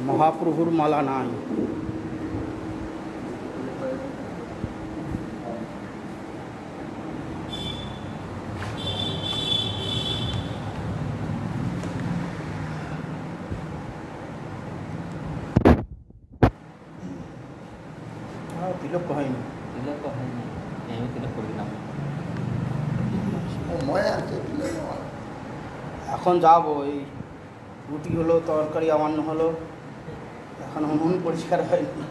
মহাপ্রভুর মালা নাই। তিলক হয়নি, আমি তিলক করলাম। এখন যাবো। এই রুটি হলো, তরকারি আমান্য হলো, এখন উনুন পরিষ্কার হয়নি।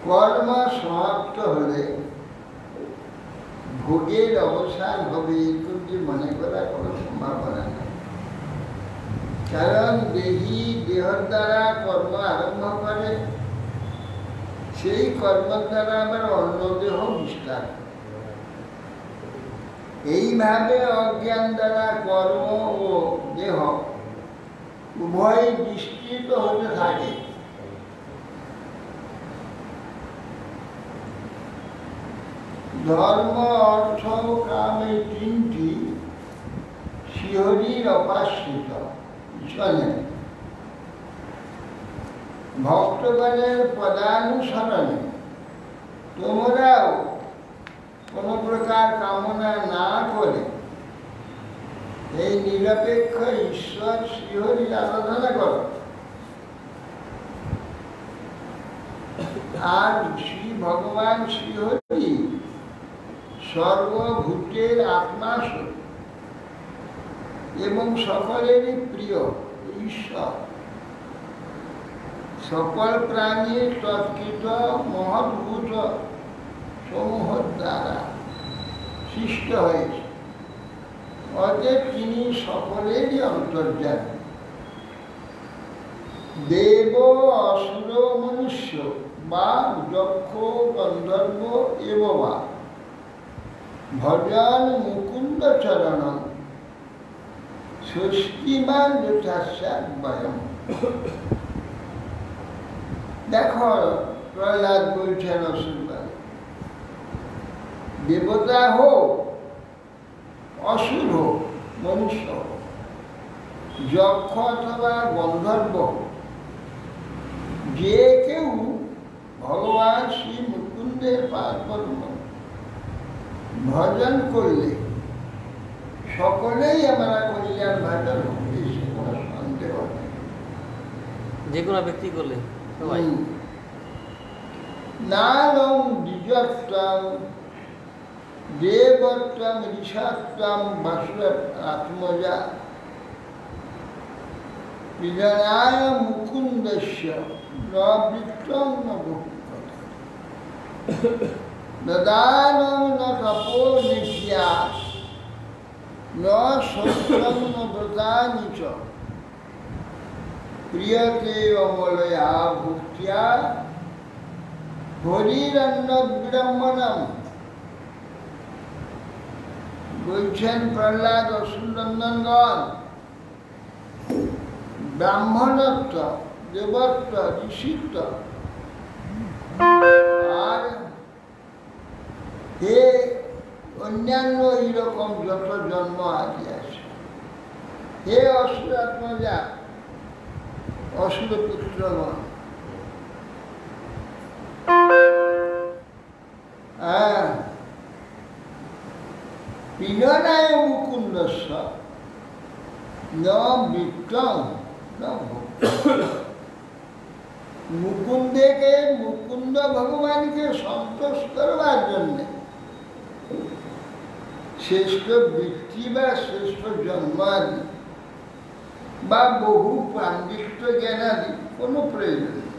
কর্ম সমাপ্ত হলে ভোগের অবসান হবে এটুকু মনে করার কোনো সম্ভাবনা নেই। কারণ দেহী দেহর দ্বারা কর্ম আরম্ভ করে, সেই কর্মের দ্বারা আবার অন্য দেহ বিস্তার। এইভাবে অজ্ঞান দ্বারা কর্ম ও দেহ উভয় বিস্তৃত হতে থাকে। ধর্ম, অর্থ, কাম এই তিনটি শ্রীহরির অপাশ্রিত ঈশ্বরের। ভক্তগণের পদানুসরণে তোমরাও কোন প্রকার কামনা না করে এই নিরপেক্ষ ঈশ্বর শ্রীহরির আরাধনা করো। আর শ্রী ভগবান শ্রীহরি সর্বভূতের আত্মা এবং সকলেরই প্রিয় ঈশ্বর। সকল প্রাণীর তৎকৃত মহৎভূত সমূহ দ্বারা সৃষ্ট হয়েছে, অতএব তিনি সকলেরই অন্তর্যামী। দেব, অসুর, মনুষ্য বা যক্ষ, গন্ধর্ব বা ভজন মুকুন্দ চরণ স্বস্তিমান যথাস্যাদ্বয়ম। দেখো, প্রহ্লাদ বলছেন অসুরবাদ, দেবতা হোক, অসুর হোক, মনুষ্য হোক, যক্ষ অথবা গন্ধর্ব, যে কেউ ভগবান শ্রী মুকুন্দের পাদপদ্ম ভজন করলে সকলেই আমরা কল্যাণ ভাজন হবে, সে কোনো সন্দেহ নেই। যে কোনো ব্যক্তি করলে সবাই নালং দ্বিজত্বম দেবত্বম ঋষাত্বম বাসুর আত্মজা বিজনায় মুকুন্দস্য ন বৃত্তং ন ভুক্তম দানং ন তপো নিত্যা ন শৌচং ন ব্রতানি চ প্রিয়তে অমলয়া ভুক্ত্যা হরিরন্নবিড়ম্বনম। বলছেন প্রহ্লাদ অসুরনন্দনগণ, ব্রাহ্মণত্ব, দেবত্ব, ঋষিত্ব আর হে অন্যান্য এইরকম যত জন্ম আদি আছে, হে অসুরাত্মজা, অসুর পুত্রগণ, পিননায় মুকুন্দস্য ন বৃত্তং ন ভুক্তং। মুকুন্দকে, মুকুন্দ ভগবানকে সন্তোষ করবার জন্য শ্রেষ্ঠ বৃত্তি বা শ্রেষ্ঠ জন্মাদি বা বহু পাণ্ডিত্য জ্ঞানাদি কোনো প্রয়োজন নেই।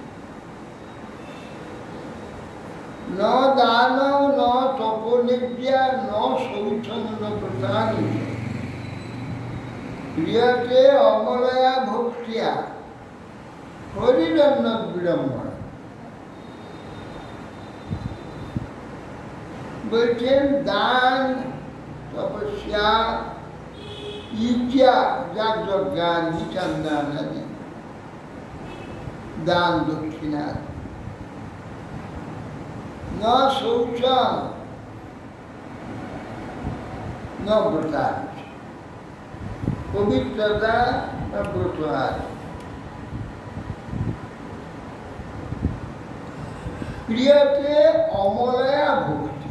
ন দান ন তপনিদ্যা ন শৌচং ন ব্রতানি প্রিয়তে অমলয়া ভক্তিয়া হরিরন্ন বিড়ম্বন। বলছেন দান, তপস্যা, ইজ্ঞা, যাগযজ্ঞান, নিচান্দান আদি দান দক্ষিণা, ন শৌচং ব্রতার পবিত্রতা বা ব্রতার ক্রিয়াতে অমলয়া ভক্তি,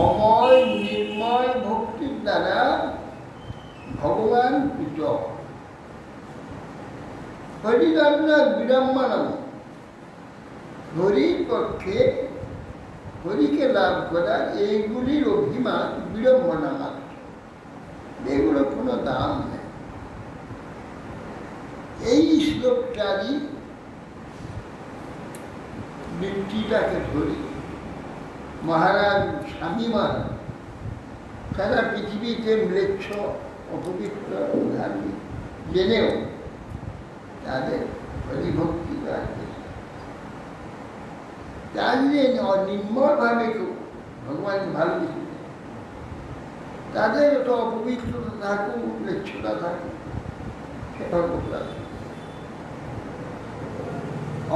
অমল নির্মল ভক্তির দ্বারা ভগবান কৃত। হরিদন্ন বিড়ম্বনম, হরির পক্ষে হরিকে লাভ করা এইগুলির অভিমান বিড়ম্বনা মাত্র, এগুলো কোনো দাম নেই। এই শ্লোকটারই বৃত্তিটাকে ধরি। মহারাজ স্বামী মহারাজ সারা পৃথিবীতে ম্লেচ্ছ অপবিত্র ধার্মিক জেনেও তাদের হরিভক্তি রাখবে, তাদের নির্মলভাবে ভগবান ভালোবেসে তাদের তো অপবিত্রতা থাকুক, ম্লেচ্ছতা থাকুক, সেটা বললাম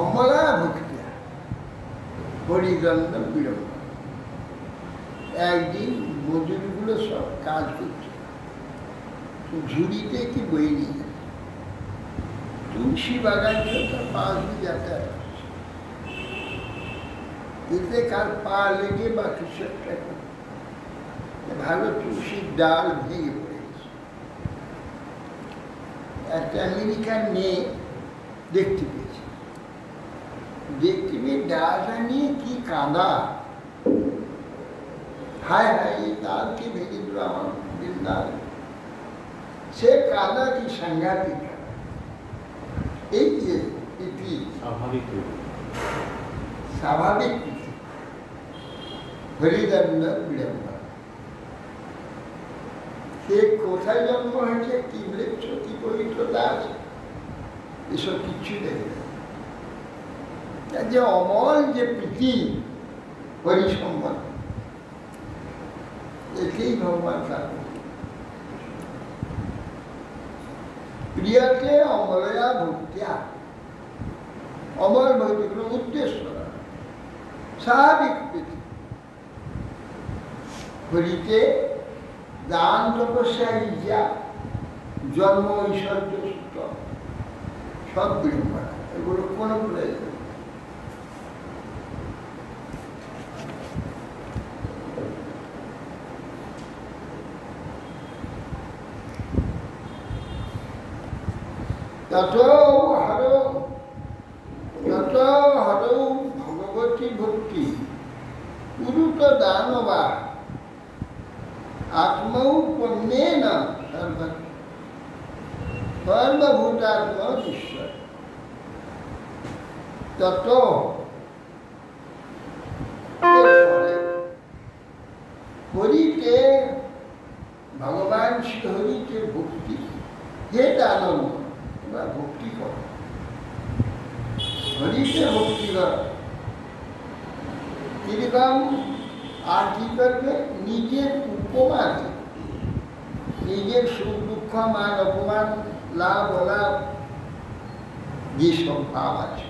অমলা ভক্তি হরিদন্ন বিড়ম্বন। একদিন মজুরগুলো সব কাজ করছে, ঝুড়িতে কি বই নিয়ে যাচ্ছে, তুলসী বাগান তার পাশ দিয়ে যাতায়াত করছে, এতে কার পা লেগে বা কিছু একটা ভালো তুলসীর ডাল ভেঙে পড়েছে। একটা আমেরিকান মেয়ে দেখতে পেয়েছে, দেখতে পেয়ে ডালটা নিয়ে কি কাঁদা, হায় হায় এই ডালকে ভেঙে দিল আমার ডাল, সে কাঁদা কি সাংঘাতিক। এই যে স্বাভাবিক স্বাভাবিক হরিদন্ন বিড়ম্বন। সে কোথায় জন্ম হয়েছে, কি ম্লেচ্ছ, কি পবিত্রতা আছে, এসব কিচ্ছু দেখে না। যে অমল যে প্রীতি হরিসম্মান, একেই ভগবান থাকবে। প্রিয়াকে অমলয়া ভক্তিয়া, অমল ভক্তি কোনো উদ্দেশ্য না, স্বাভাবিক প্রীতি। হরিতে দান তপস্যা ইচ্ছা জন্ম ঐশ্বর্য সূত্র সব বিড়ম্বনা, এগুলো কোনো প্রয়োজন। তত হর ভগবতী ভক্তি পুরুত দানবা আত্মৌ পুণ্যেন সর্বভূতাত্ম ঈশ্বর। তত হরিতে ভগবান শ্রী হরিতে ভক্তি, হে দানব ভক্তি কর, হরিতে ভক্তি কর। কিরকম আর কি করবে, নিজের উপমাকে, নিজের সুখ দুঃখ মান অপমান লাভ অলাভ যেসব ভাব আছে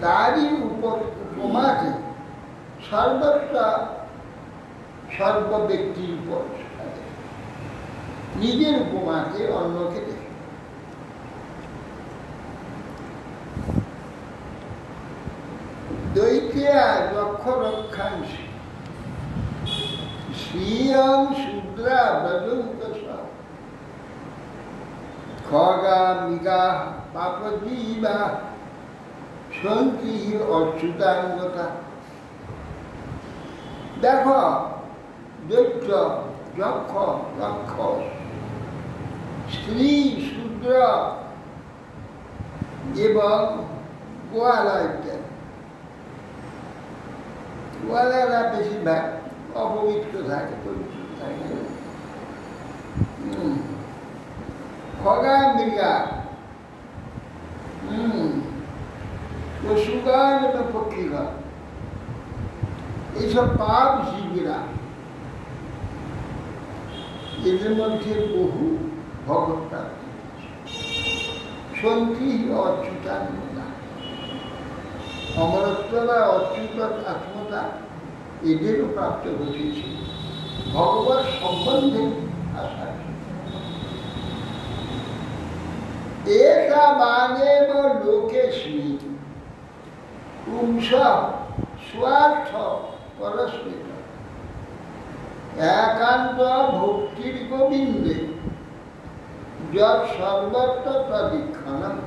তারই উপমাকে সর্বত্র সর্ব ব্যক্তির উপর নিজের উপমাকে অন্যকে দেখে। দৈত্যা লক্ষ রক্ষাংশ শ্রিয়ং শূদ্রা ব্রজন্ত খগা মৃগা পাপজীবা সন্তি অচ্যুতাঙ্গতা। দেখো দৈত্য যক্ষ লক্ষ স্ত্রী শূদ্র এবং গোয়ালা ইত্যাদি। গোয়ালারা বেশিরভাগ অপবিত্র থাকে, পবিত্র থাকে। খগা মৃগা পশুগণ এবং পক্ষীগণ, এইসব পাপ জীবীরা, এদের মধ্যে বহু ভগৎ প্রাপ্তি, সন্তি অচ্যুতাত্মতা, অমরত্ব বা অচ্যুত আত্মতা এদেরও প্রাপ্ত ঘটেছে। ভগবত সম্বন্ধে আসা। একাবানেব লোকেস্মিন পুংস স্বার্থ পরস্মিত একান্ত ভক্তির গোবিন্দে যৎ সর্বত্র তদীক্ষণম।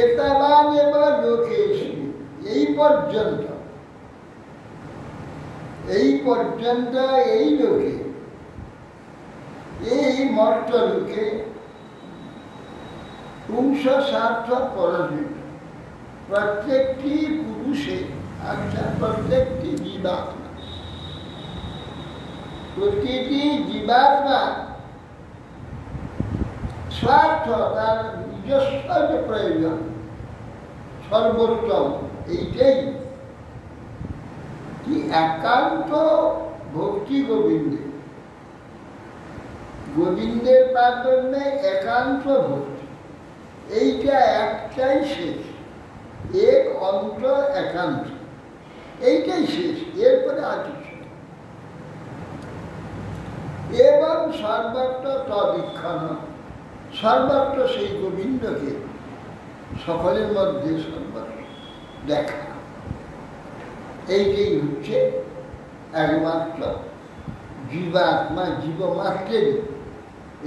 একাবানেব লোকেস্মিন, এই পর্যন্ত এই লোকে, এই মর্ত লোকে পুংস স্বার্থ পরস্মিত, প্রত্যেকটি পুরুষে প্রত্যেকটি জীবাত্মা, প্রতিটি জীবাত্মা স্বার্থ, তার নিজস্ব যে প্রয়োজন সর্বোত্তম, এইটাই কি একান্ত ভক্তি গোবিন্দে, গোবিন্দের প্রার্থনে একান্ত ভক্তি, এইটা একটাই শেষ, এক অন্ত একান্ত, এইটাই শেষ, এরপরে আর কিছু। এবং সর্বত্র তদীক্ষণ, সর্বত্র সেই গোবিন্দকে সকলের মধ্যে সর্বত্র দেখা, এইটাই হচ্ছে একমাত্র জীবাত্মা, জীবমাত্রের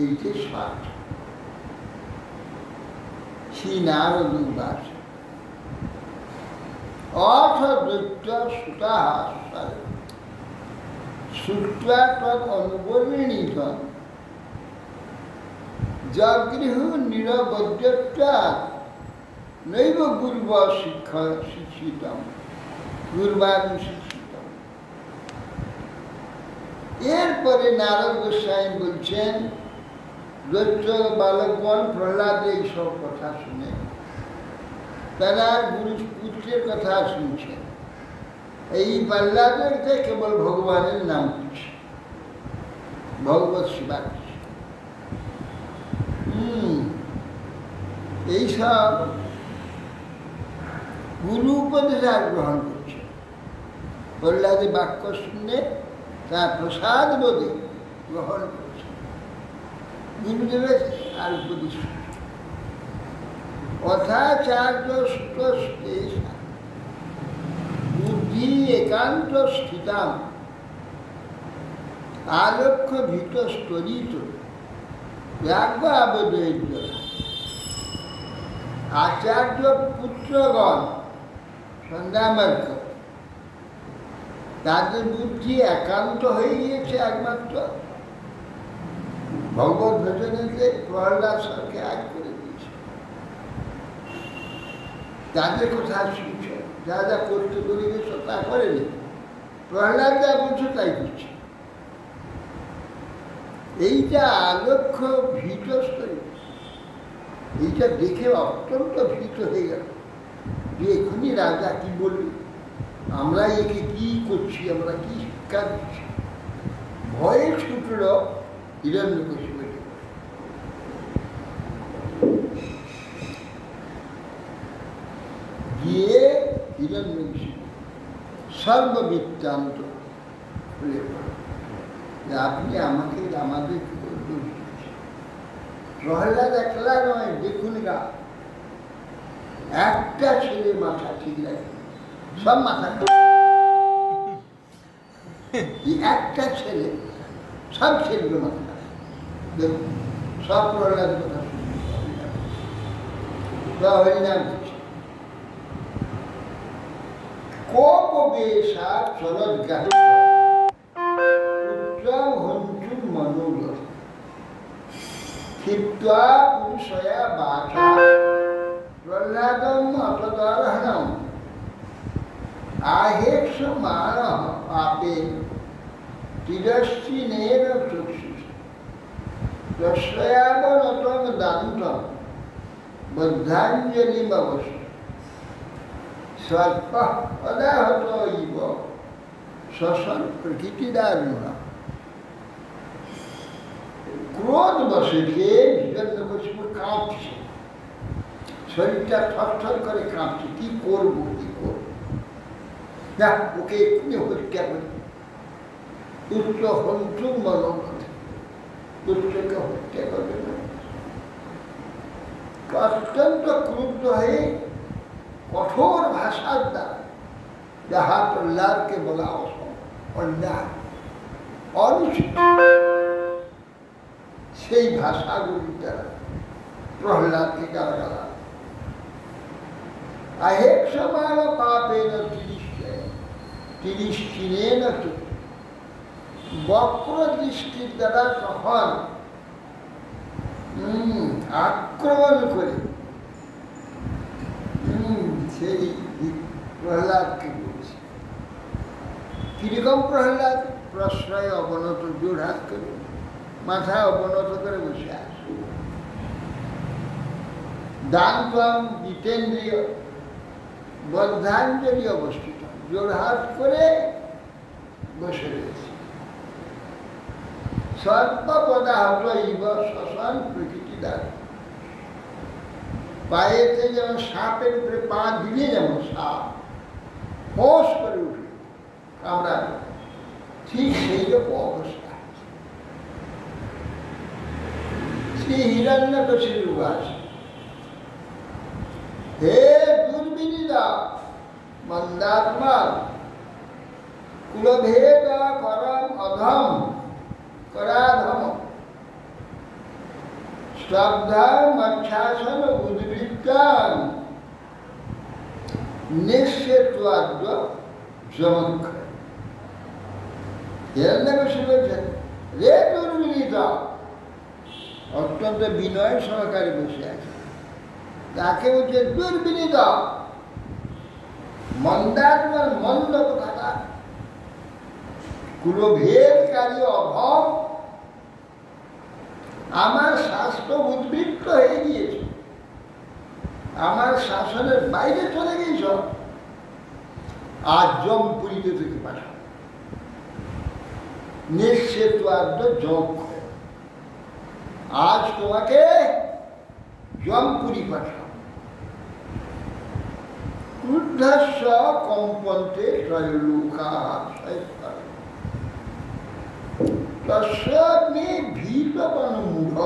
এইটাই স্বার্থ। শ্রী নারদ উবাচ অথ দৈত্য সুতাঃ শ্রুত্বা তদ অনুবর্ণিতম জগৃহ নিরবদ্যত্বাৎ নৈব গুরুব শিক্ষিতম গুরুবানুশিক্ষিতম। এরপরে নারদ গোস্বামী বলছেন, দৈত্য বালকগণ প্রহ্লাদ এইসব কথা শুনে তারা গুরু পুত্রের কথা শুনছেন, এই প্রহ্লাদেরকে কেবল ভগবানের নাম করছে, ভগবত সেবা করছে। এইসব গুরু উপদেশ আর গ্রহণ করছে, প্রহ্লাদের বাক্য শুনে তার প্রসাদ বোধে গ্রহণ করছে, গুরুদেবের আর উপদেশ। অথাচার্য সুত বুদ্ধি একান্ত স্থিতাম আলক্ষ্য ভীত স্তরিত ব্যাজ্ঞ আবদৈর্য। আচার্য পুত্রগণ সন্ধ্যামার্গ, তাদের বুদ্ধি একান্ত হয়ে গিয়েছে একমাত্র ভগবত ভজনেতে, প্রহ্লাদ সরকে এক করে দিয়েছে, তাদের কথা শুনছে, যা যা করতে পরিবেশ তা করেনি, প্রহ্লাদ যা বলছে তাই করছে। এইটা আলক্ষ্য ভীত স্তরী, এইটা দেখে অত্যন্ত ভীত হয়ে গেল যে এখনই রাজা কি বলবে, আমরা একে কি করছি, আমরা কি শিক্ষা দিচ্ছি। ভয়ে ছুটল হিরণ্যকশিপুর, গিয়ে হিরণ্যকশিপু সর্ববৃত্তান্ত খুলে পড়ল যে আপনি আমাকে আমাদের দোষ দিচ্ছেন। প্রহ্লাদ একলা নয়, দেখুন গা, একটা ছেলের মাথা ঠিক রাখে, সব মাথা একটা ছেলে, সব ছেলের মাথা দেখুন, সব প্রহ্লাদের কথা হরিনাম দিচ্ছে। কোপবেশা চরদ্গাহ পুত্রং হঞ্চুর মনোরথ ক্ষিপ্ত্বা পুরুষয়া বাচা প্রহ্লাদম অপদর্হণম আহেক্ষ মানঃ পাপেন তিরস্চিনেন চক্ষুষি তস্যাবনতং দান্তম বদ্ধাঞ্জলিমবশ্য সর্পঃ পদাহত ইব শশন প্রকৃতিদারুণা। ক্রোধ বসে গিয়ে হিরণ্যকশিপু কাঁপছে, শরীরটা থরথর করে কাঁপছে, কি করবো কি করবো। না ওকে এক্ষুনি হত্যা করি। পুত্র হন্তু মনোপথে, পুত্রকে হত্যা করবে না। অত্যন্ত ক্রুদ্ধ হয়ে কঠোর ভাষার দ্বারা যাহা প্রহ্লাদকে বলা অন্যায় অনুচিত, সেই ভাষাগুলির দ্বারা প্রহ্লাদকে গালাগালা। अहेक समान पापेन तिरिश्चिनेन বক্র দৃষ্টির দ্বারা তখন আক্রমণ করে সেই প্রহ্লাদকে বলছে। কিরকম প্রহ্লাদ? প্রশ্রয় অবনত, জোড় হাত করে মাথা অবনত করে বসে আছে। দান ত্বম জিতেন্দ্রিয় বদ্ধাঞ্জলি অবস্থিত, জোড়হাত করে বসে রয়েছে। সর্বপদাহত ইব শ্মশান প্রকৃতি দ্বারা, পায়েতে যেমন সাপের উপরে পা দিলে যেমন সাপ ফোঁস করে উঠে কামড়াবে, ঠিক সেই রকম অবস্থা। শ্রী হিরণ্যকশিপুর আছে, হে দুর্বিনীতা মন্দাত্মা কুলভেদ করম অধম করাধম স্তব্ধা মচ্ছাসন উদ্বৃত্তান নিঃশেত্বাদ্য জমঙ্খ। হিরণ্যকশিপু বলছেন, রে দুর্বিনীতা, অত্যন্ত বিনয় সহকারে বসে আছে, তাকে বলছে দুর্বিনীতা, মন্দাত্মার মন্দ কথা, কুলভেদকারী অভাব, আমার শাস্ত্র উদ্বৃত্ত হয়ে গিয়েছে, আমার শাসনের বাইরে চলে গিয়েছ, আজ জমপুরীতে থেকে পাঠাও, নিঃশেত্বাদ্য যোগ, আজ তোমাকে জমপুরী পাঠাও। ক্রুদ্ধস্য কম্পন্তে ত্রৈলোকাঃ তস্য মে ভীতবন মূঢ়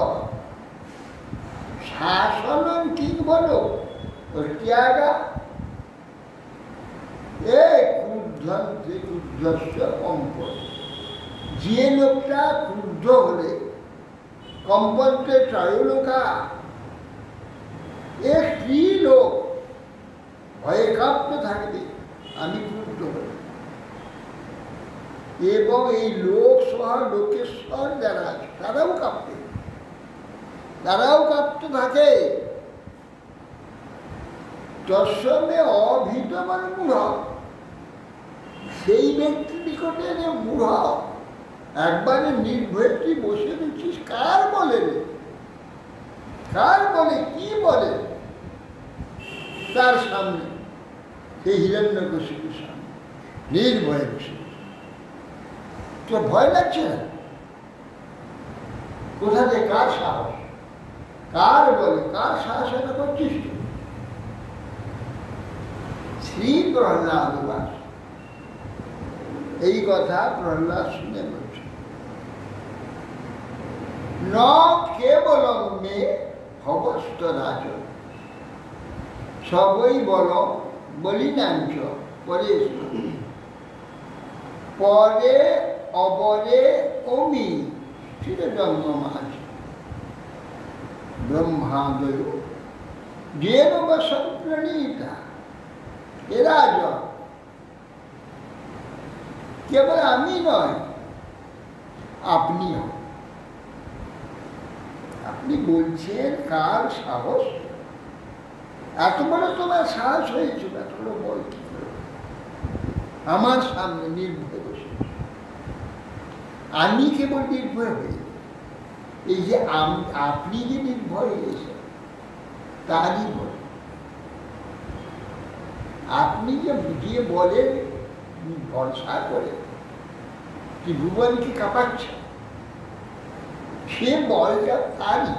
শাসনম কি বলো ত্যাগা। এই ক্রুদ্ধন্তে ক্রুদ্ধস্য কম্পন্তে, যে লোকটা ক্রুদ্ধ হলে কম্পন্তে ত্রৈলোকাঃ, এ কি লোক ভয়ে কাঁপতে থাকবে আমি ক্রুদ্ধ হই। এবং এই লোক সহ লোকেশ্বর যারা আছে তারাও কাঁপতে থাকে। তস্মে অভীতমান মূঢ়, সেই ব্যক্তির নিকটে যে মূঢ়, একবারে নির্ভয়ে তুই বসে দিচ্ছিস, কার বলে রে, কার বলে, কি বলে, তার সামনে, সেই হিরণ্যকশিপুর সামনে নির্ভয়ে বসে। তোর ভয় লাগছে না? কোথা থেকে কার সাহস, কার বলে, কার সাহস এটা করছিস? শ্রী প্রহ্লাদ বাস এই কথা প্রহ্লাদ শুনে বলছে, ন কেবলং মে ভবস্ত রাজ, সবই বল বলিনাঞ্চ পরে পরে অবরে অমি চিরজন্মাজ ব্রহ্মাদয় যেন বসপ্রণীতা। এ রাজ, কেবল আমি নয়, আপনিও। আপনি বলছেন কার সাহস, এত বড় তোমার সাহস হয়েছিল, এত বড় বল কি করে আমার সামনে নির্ভয় বসে? আমি কেবল নির্ভয় হয়ে, এই যে আপনি যে নির্ভয় হয়েছে তারই বল। আপনি যে বুঝিয়ে বলেন ভরসা করে ত্রিভুবনকে কাঁপাচ্ছে, সে বলটা তারই।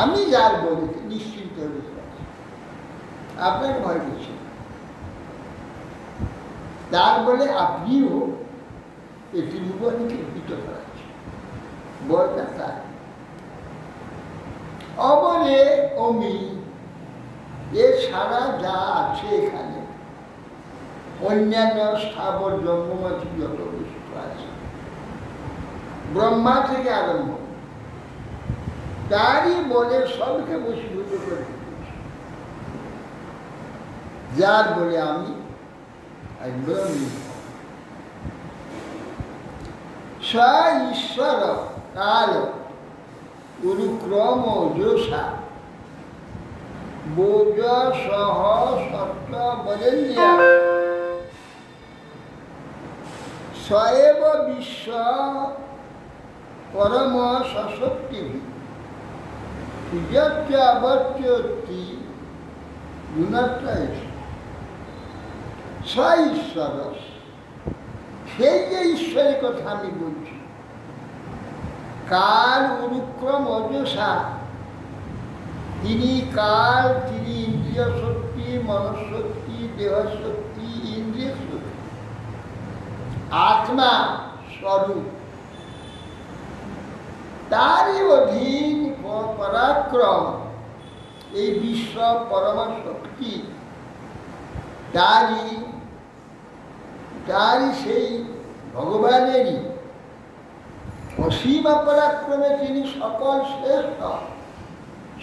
আমি যার বলেছে নিশ্চিন্ত হয়ে বসে আছি, আপনার ভয় করছে। তার বলে আপনিও এই ত্রিভুবনকে পিত করাচ্ছে, বলটা তার। অবলে অমি এছাড়া যা আছে এখানে, অন্যান্য স্থাবর জন্মমাতি যত বস্তু আছে, ব্রহ্মা থেকে আরম্ভ, তারই বলে সবকে বশীভূত করে দিয়েছে। যার বলে আমি ব্রহ্ম, স ঈশ্বর কাল অনুক্রম যোষা বোজ সহ সত্য বলেন্দ্রিয়া সয়েব বিশ্ব পরম সশক্তি অবচ্যতি গুণত্রয় স ঈশ্বর, সেই যে ঈশ্বরের কথা আমি বলছি, কাল অনুক্রম অজসা, তিনি কাল, তিনি ইন্দ্রিয় শক্তি, মনশক্তি, দেহ শক্তি, ইন্দ্রিয় শক্তি, আত্মা স্বরূপ, তারই অধীন পরাক্রম, এই বিশ্ব পরম শক্তি, তারই সেই ভগবানেরই অসীম পরাক্রমে তিনি সকল শ্রেষ্ঠ,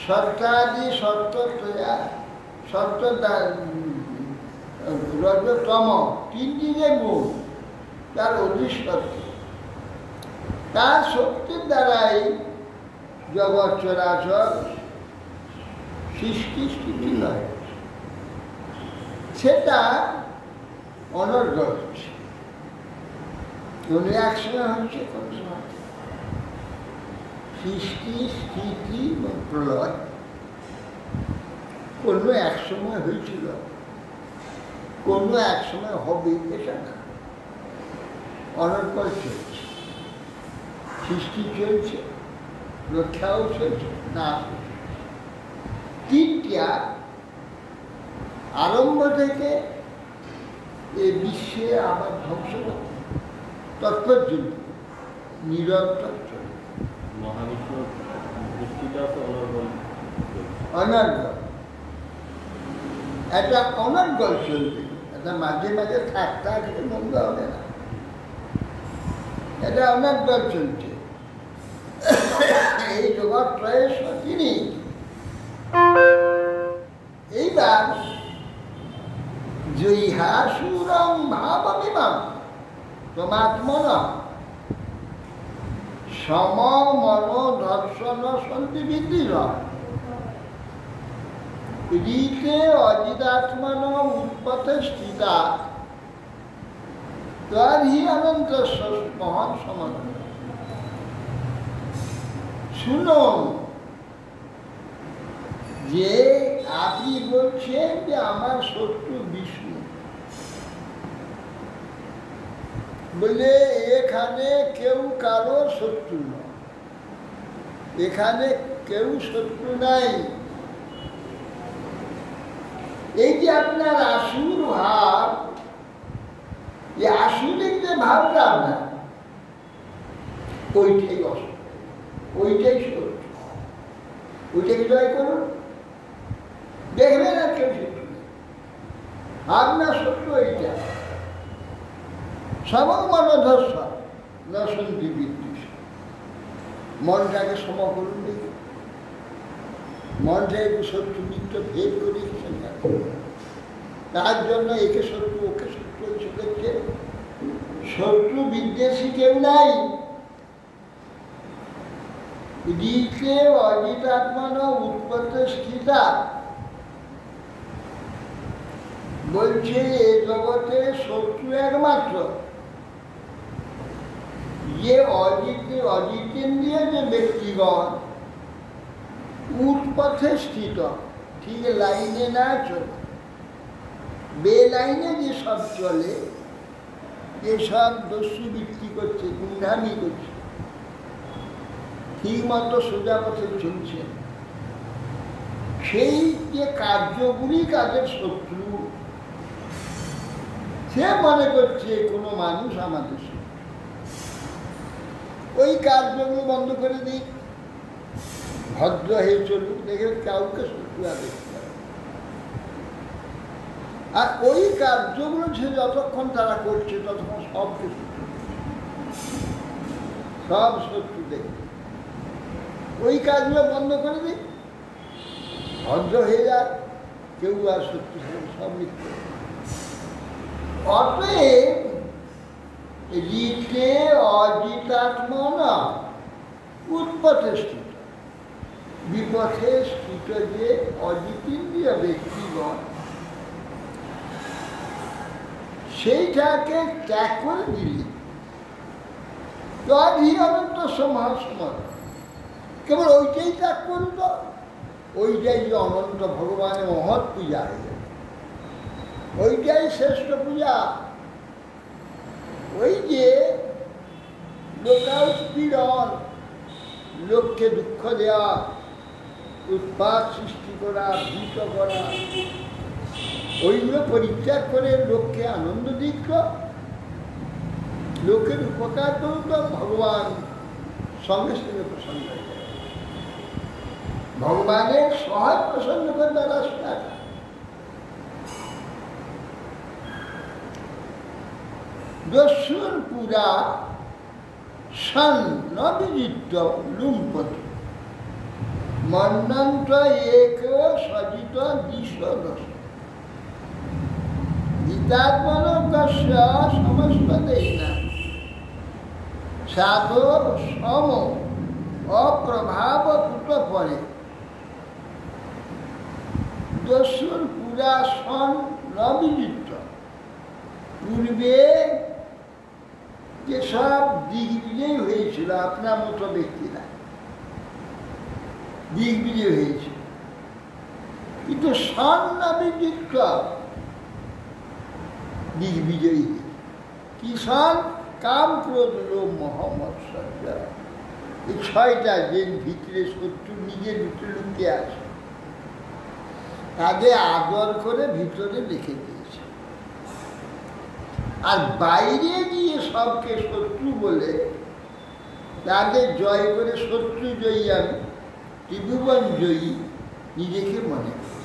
সত্যাদি সত্যত্রয়া সত্য রজতম তিনটি যে গুণ তার অধিষ্ঠত্ব, তার শক্তির দ্বারাই জগৎ চরাচর সৃষ্টি স্থিতি নয়, সেটা অনর্গল হচ্ছে। কোনো এক সময় হচ্ছে, কোনো সময় সৃষ্টি স্থিতি প্রলয় কোনো এক সময় হয়েছিল, কোনো এক সময় হবে, এটা না, অনর্গল চলছে, সৃষ্টি চলছে, রক্ষাও চলছে, না তিনটা আরম্ভ থেকে এই বিশ্বে আবার ধ্বংস তৎপর্যন্ত নিরন্তর চলে। অনর্গল, এটা অনর্গল চলবে, এটা মাঝে মাঝে থাকতে মন্দ হবে না, এটা অনর্গল চলছে। এই জগৎ ত্রয়ের তিনি এইবার জৈহাসুরং ভাবমিমাং তমাত্মন সম মনো দর্শন সন্তি বিদ্ধির রীতে অজিদাত্মন উৎপথে স্থিতা তর্হি অনন্ত মহান সমাধান। শুনুন, যে আপনি বলছেন যে আমার শত্রু বিষ্ণু, বলে এখানে কেউ কারো শত্রু নয়, এখানে কেউ শত্রু নাই। এই যে আপনার আসুর ভাব, এই আসুরিক যে ভাবটা আপনার, ওইটাই অসুর, ওইটাই শত্রু, ওইটাকে জয় করুন, দেখবেন আর কেউ শত্রু নেই। আপনার শত্রু এইটা, সব মনোধর্ষ নসন্তি বিদ্বেষ। মনটাকে সম করুন, দেখুন মনটাকে শত্রু মিত্র ভেদ করে তার জন্য একে শত্রু ওকে শত্রু চলেছে। শত্রু বিদ্বেষী কেউ নাই। দিকে অজিতাত্মন উৎপত্তি স্থিতা, বলছে এ জগতে শত্রু একমাত্র যে অজিতেন্দ্রিয় যে ব্যক্তিগণ উৎপথে স্থিত, ঠিক লাইনে না চলে, বেলাইনে যে সব চলে, যেসব দস্যু বৃত্তি করছে, গুন্ডামি করছে, ঠিক মতো সোজা পথে চলছে, সেই যে কার্যগুলি কাজের শত্রু, সে মনে করছে কোনো মানুষ আমাদের সঙ্গে। ওই কাজগুলো বন্ধ করে দিই, ভদ্র হয়ে চলুক, দেখে কাউকে শত্রু দেখতে পারে। আর ওই কার্যগুলো সে যতক্ষণ তারা করছে ততক্ষণ সবকে শত্রু, সব শত্রু দেখবে। ওই কাজগুলো বন্ধ করে দিই, ভদ্র হয়ে যাক, কেউ আর শত্রু সব লিখতে। অতএব ঋতে অজিতাত্মনা উৎপথে স্থিত, বিপথে স্থিত যে অজিতেন্দ্রিয় ব্যক্তিগণ সেইটাকে ত্যাগ করে দিলে তদ্হি অনন্ত সমাসমর, কেবল ওইটাই ত্যাগ করল, ওইটাই যে অনন্ত ভগবানের মহৎ পূজা হয়ে যাবে, ওইটাই শ্রেষ্ঠ পূজা। ওই যে লোকাউৎপীড়ন, লোককে দুঃখ দেওয়া, উৎপাত সৃষ্টি করা, ভীত করা, ওইগুলো পরিত্যাগ করে লোককে আনন্দ দিত, লোকের উপকার করত, ভগবান সঙ্গে সঙ্গে প্রসন্ন হয়ে যায়। ভগবানের সহায় প্রসন্ন করবে রাস্তাটা। দস্যুর পুরা সন নবিজিত লুম্পত মন্নন্ত এক সজিত দিশদশ গীতাত্মনকস্য সমস্পদেন সাধো সম অপ্রভাব পুত পরে। দস্যুর পুরা সন নবিজিত, পূর্বে যেসব দিগ্বিজয় হয়েছিল, আপনার মতো ব্যক্তিরা দিগ্বিজয় হয়েছিল, কিন্তু সন্নবিজিত দিগ্বিজয়ী কি সন? কাম, ক্রোধ, লোভ, মোহ, মৎসর্য, এই ছয়টা যে ভিতরে শত্রু নিজের ভিতরে লুকিয়ে আছে, তাদের আদর করে ভিতরে রেখে দিয়েছে। আর বাইরে গিয়ে সবকে শত্রু বলে তাদের জয় করে শত্রু জয়ী আমি, ত্রিভুবন জয়ী নিজেকে মনে করি।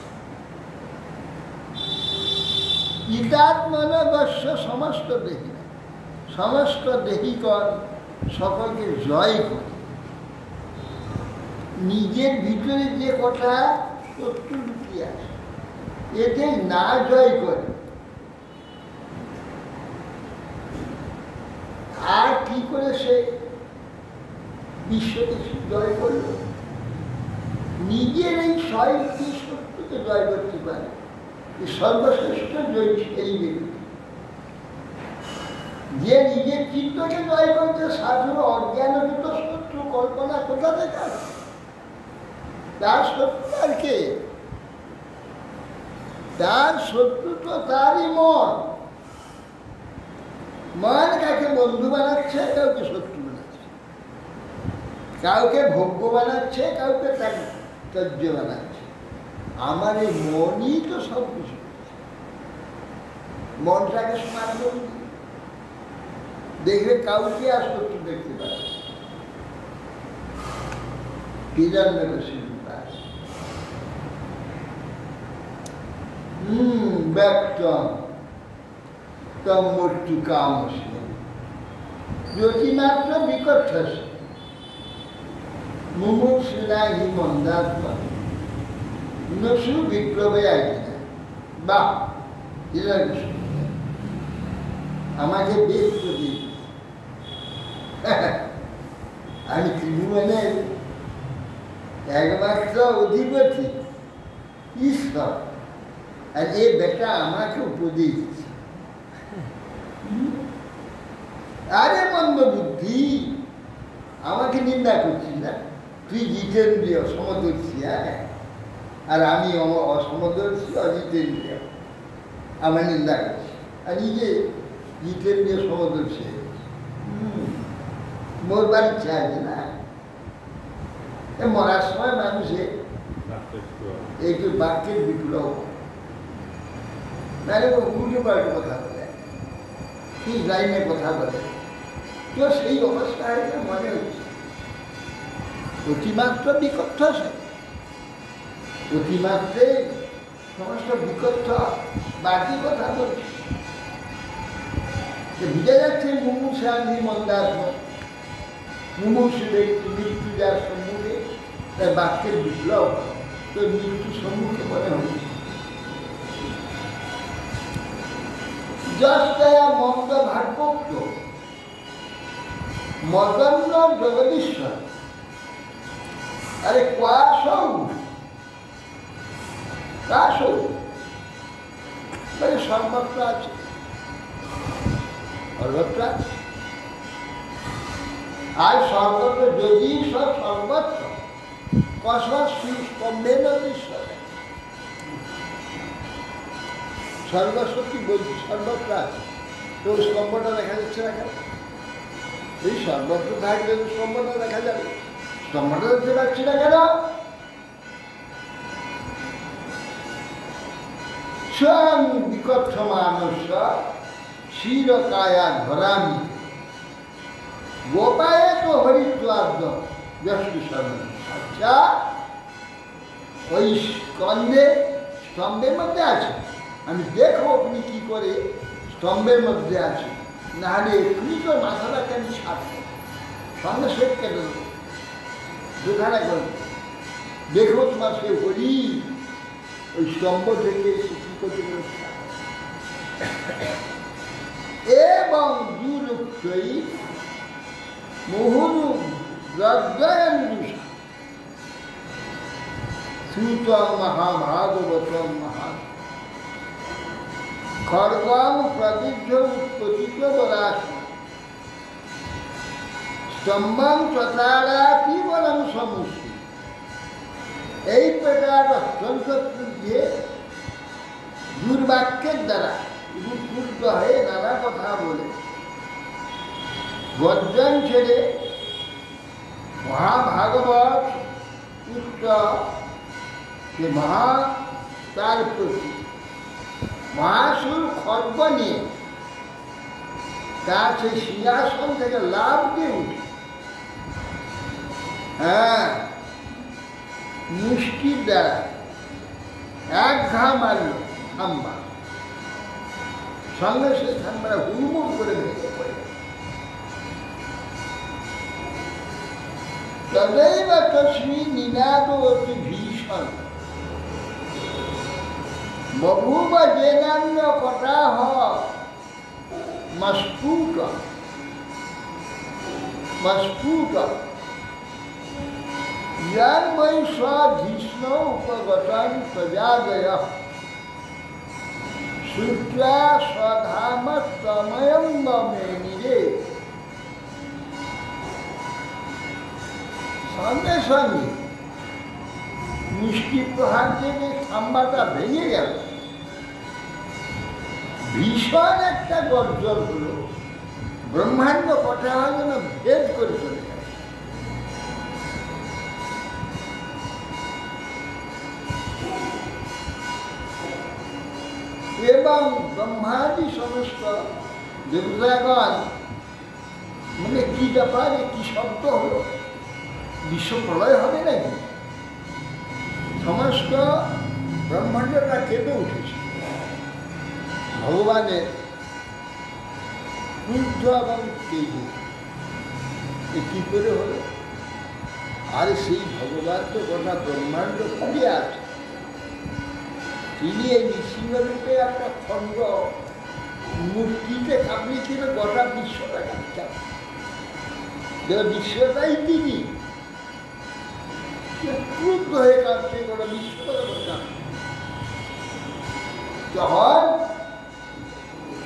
গীতাত্মনবশ্য সমস্ত দেহী, সমস্ত দেহিগণ সকলকে জয় করে। নিজের ভিতরে যে কথা শত্রু লুকিয়ে আছে, এতে না জয় করে আর কি করে সে বিশ্বকে জয় করল? নিজের এই স্বয়ংকে শত্রুকে জয় করতে পারে, সর্বশ্রেষ্ঠ জয় এই ব্যক্তি যে নিজের চিত্তকে জয় করতে। সাধুর অজ্ঞানকৃত শত্রু কল্পনা কোথা থেকে আসে? তার শত্রু আর কে? তার শত্রু তো তারই মন। মন কাকে বন্ধু বানাচ্ছে, কাউকে শত্রু বানাচ্ছে, কাউকে ভোগ্য বানাচ্ছে, কাউকে ত্যায্য বানাচ্ছে। আমার এই মনই তো সব কিছু। মনটাকে সমান করে দেখবে কাউকে আর শত্রু দেখতে পারে। ব্যক্তম তম মূর্তি কামস্য জ্যোতিমাত্র বিকট্ঠস্য মুমুক্ষুনাহি মন্দাত্মা নসু বিপ্লবে আইনা। বাহ, আমাকে বেশ করে আমি ত্রিভুবনের একমাত্র অধিপতি ঈশ্বর, আর এ বেটা আমাকে উপদেশ দিচ্ছে। আরে মন্দ বুদ্ধি, আমাকে নিন্দা করছিস না? তুই জিতেন্দ্রীয় সমদর্শী, আর আমি অসমদর্শী অজিতেন্দ্রীয়, আমার নিন্দা করছি। আর নিজে জিতেন্দ্রীয় সমদর্শী মরবার ইচ্ছা আছে না? মরার সময় মানুষের একটু বাক্যের বিপ্লব, নাহলে উল্টো পাল্টো কথা বলে। কি লাইনে কথা বলে, তো সেই অবস্থায় মনে হচ্ছে অতিমাত্র বিকথ্য সে, অতিমাত্রে সমস্ত বিকথ্য বাকি কথা বলছে। বুঝে যাচ্ছে মুমূর্ষু আনহি মন্দাত্ম, মুমূর্ষু ব্যক্তি মৃত্যু যার সম্মুখে তার বাক্যের বিপ্লব, তো মৃত্যু সম্মুখে মনে হচ্ছে। যস্তয়া মন্দ ভাগভক্ত মদন্য জগদীশ্বর, আরে কাশৌ কাশৌ মানে সর্বত্র আছে, সর্বত্র আছে। আর সর্বত্র যদি সব সর্বত্র কসবা স্তম্ভে নদীশ্বর, সর্বশক্তি বলছি সর্বত্র আছে, তো স্তম্ভটা দেখা যাচ্ছে না কেন? এই সর্বত্র থাকলে স্তম্ভটা দেখা যাবে, স্তম্ভটা দেখতে পাচ্ছি না কেন? স্বয়ং বিকথ্য মানুষ শিরকায়া ধরামি গোপায়ে তো হরিদ্বার্দ ব্যস্ত স্মরণ। আচ্ছা, ওই স্কন্ধে স্তম্ভের মধ্যে আছে, আমি দেখো আপনি কি করে স্তম্ভের মধ্যে আছে, নাহলে এক্ষুনি তো মাথাটা কেন ছাড়বে, সঙ্গে শেখ কেন দুখানা করে দেখো তোমার সে হরি ওই স্তম্ভ থেকে এসে কি করতে পেরেছে। এবং দুরুক্তই মুহুরু রদ্দয়ন্দুষা শ্রুতং মহাভাগবতং মহা খড়গং প্রদিগ্ধ উৎপতিত বরাস স্তম্ভং চতারাতি বলং সমুষ্টি। এই প্রকার অত্যন্ত দিয়ে দুর্বাক্যের দ্বারা উৎফুল্ল হয়ে নানা কথা বলে গর্জন ছেড়ে মহাভাগবত উচ্চ সে মহা তার প্রতি মহাসুর খর্ব নিয়ে তার সেই সিংহাসন থেকে লাভ দিয়ে উঠে, হ্যাঁ, মুষ্টির দ্বারা এক ঘা মারল থাম্বা, সঙ্গে সে থাম্বাটা হুড়মুড় করে ভেঙে পড়ে। তदैव তস্মি নিনাদ অতি ভীষণ বভূব জেনান্য কটাহ মস্ফুট মস্ফুট ইয়ার বৈ স্বধীষ্ণ উপগতং প্রজাদয়ঃ শ্রুত্বা স্বধাম তময়ং মেনিরে। সঙ্গে সঙ্গে মিষ্টি প্রহার থেকে খাম্বাটা ভেঙে গেল, ভীষণ একটা গর্জন হলো, ব্রহ্মাণ্ড কটা যেন ভেদ করে চলে গেল। এবং ব্রহ্মাদি সমস্ত দেবতাগণ মানে কি ব্যাপারে কি শব্দ হলো, বিশ্ব প্রলয় হবে নাকি? সমস্ত ব্রহ্মাণ্ডটা কেঁপে উঠেছে ভগবানের ক্রুদ্ধ এবং তেজে। এ কি করে হলো? আর সেই ভগবান তো গোটা ব্রহ্মাণ্ড পুড়ে আছে, তিনি এই নৃসিংহরূপে একটা খণ্ড মূর্তিতে কাঁপড়ি ছিল, গোটা বিশ্বটা কাঁপছে, বিশ্বটাই তিনি ক্রুদ্ধ হয়ে কাঁপছে, গোটা বিশ্বটা কাঁপছে। যখন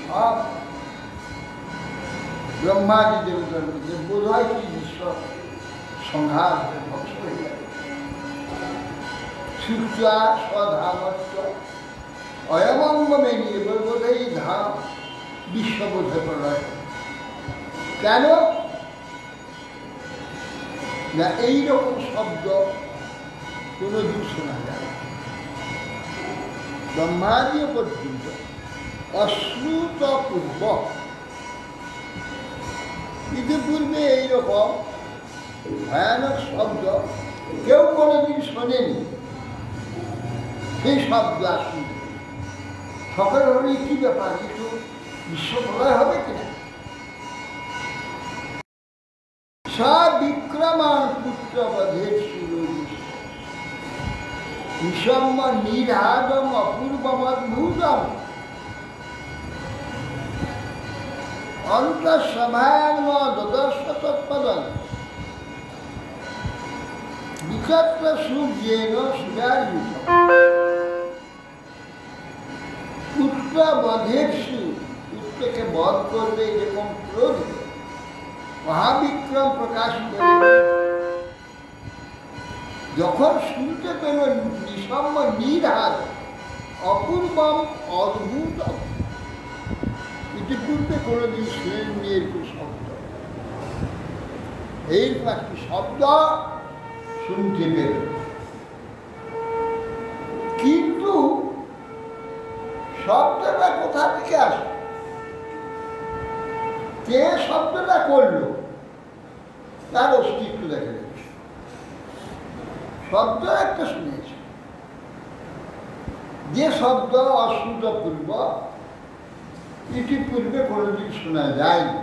সব ব্রহ্মাদি দেবতার মধ্যে বোধ হয় কি বিশ্ব সংহার হয়ে ধ্বংস হয়ে যাবে। সূর্যা স্বধামত্ব অয়মঙ্গ মেনিয়ে বোধ এই ধাম বিশ্ব বোধে প্রলয়। কেন না এইরকম শব্দ কোনো দূর শোনা যায়, ব্রহ্মাদি পর্যন্ত অশ্রুত পূর্ব ইতিপূর্বে এইরকম ভয়ানক শব্দ কেউ কোনোদিন শোনেনি। সেই শব্দ আসুন সকল হবে কি ব্যাপার, কিছু বিশ্বপ্রলয় হবে কিনা। বিক্রমান পুত্র বধের বিষম নিরাদম অপূর্বম অদ্ভুতম অন্তঃসভায়াঙ্গ দদর্শ তৎপদম বিচিত্র সূর্যেন সূর্যার্যুত পুত্র বধের পুত্রকে বধ করবে যেরকম ক্রোধ মহাবিক্রম প্রকাশ করে যখন শুনতে পেল নিঃসম্ম নির্হার অপূর্বম অদ্ভুতম, ইতিপূর্বে কোনোদিন শুনেননি এরকম শব্দ। এইরকম একটি শব্দ শুনতে পেল, কিন্তু শব্দটা কোথা থেকে আসে, কে শব্দটা করলো, তার অস্তিত্ব দেখা যাচ্ছে। শব্দ একটা শুনেছে, যে শব্দ অশ্রুতপূর্ব, ইতিপূর্বে কোনোদিন শোনা যায়নি।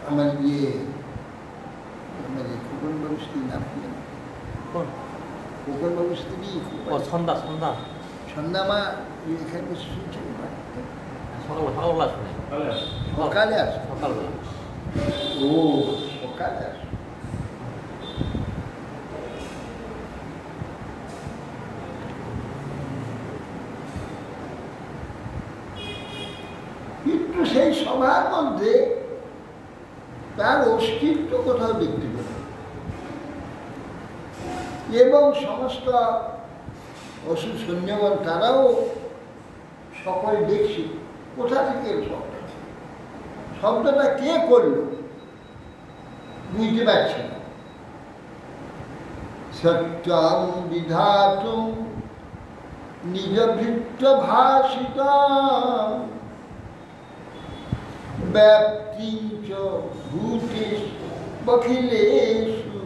আমার খোকন বাবু স্ত্রী নাম কি? খোকন বাবু স্ত্রী সন্ধ্যা সন্ধ্যা সন্ধ্যা মা এখানে শুনছেন, সকালবেলা শুনে, সকালে আসে, সকালবেলা। ও সকালে আসে। কিন্তু সেই সভার মধ্যে তার অস্তিত্ব কোথাও দেখতে পেল, এবং সমস্ত অসুর সৈন্যগণ তারাও সকল দেখছি কোথা থেকে শব্দটা কে করল বুঝতে পারছে না। সত্যং বিধাতুম নিজ ভৃত্য ভাষিতম ব্যাপ্তিঞ্চ ভূতেষু বখিলেষু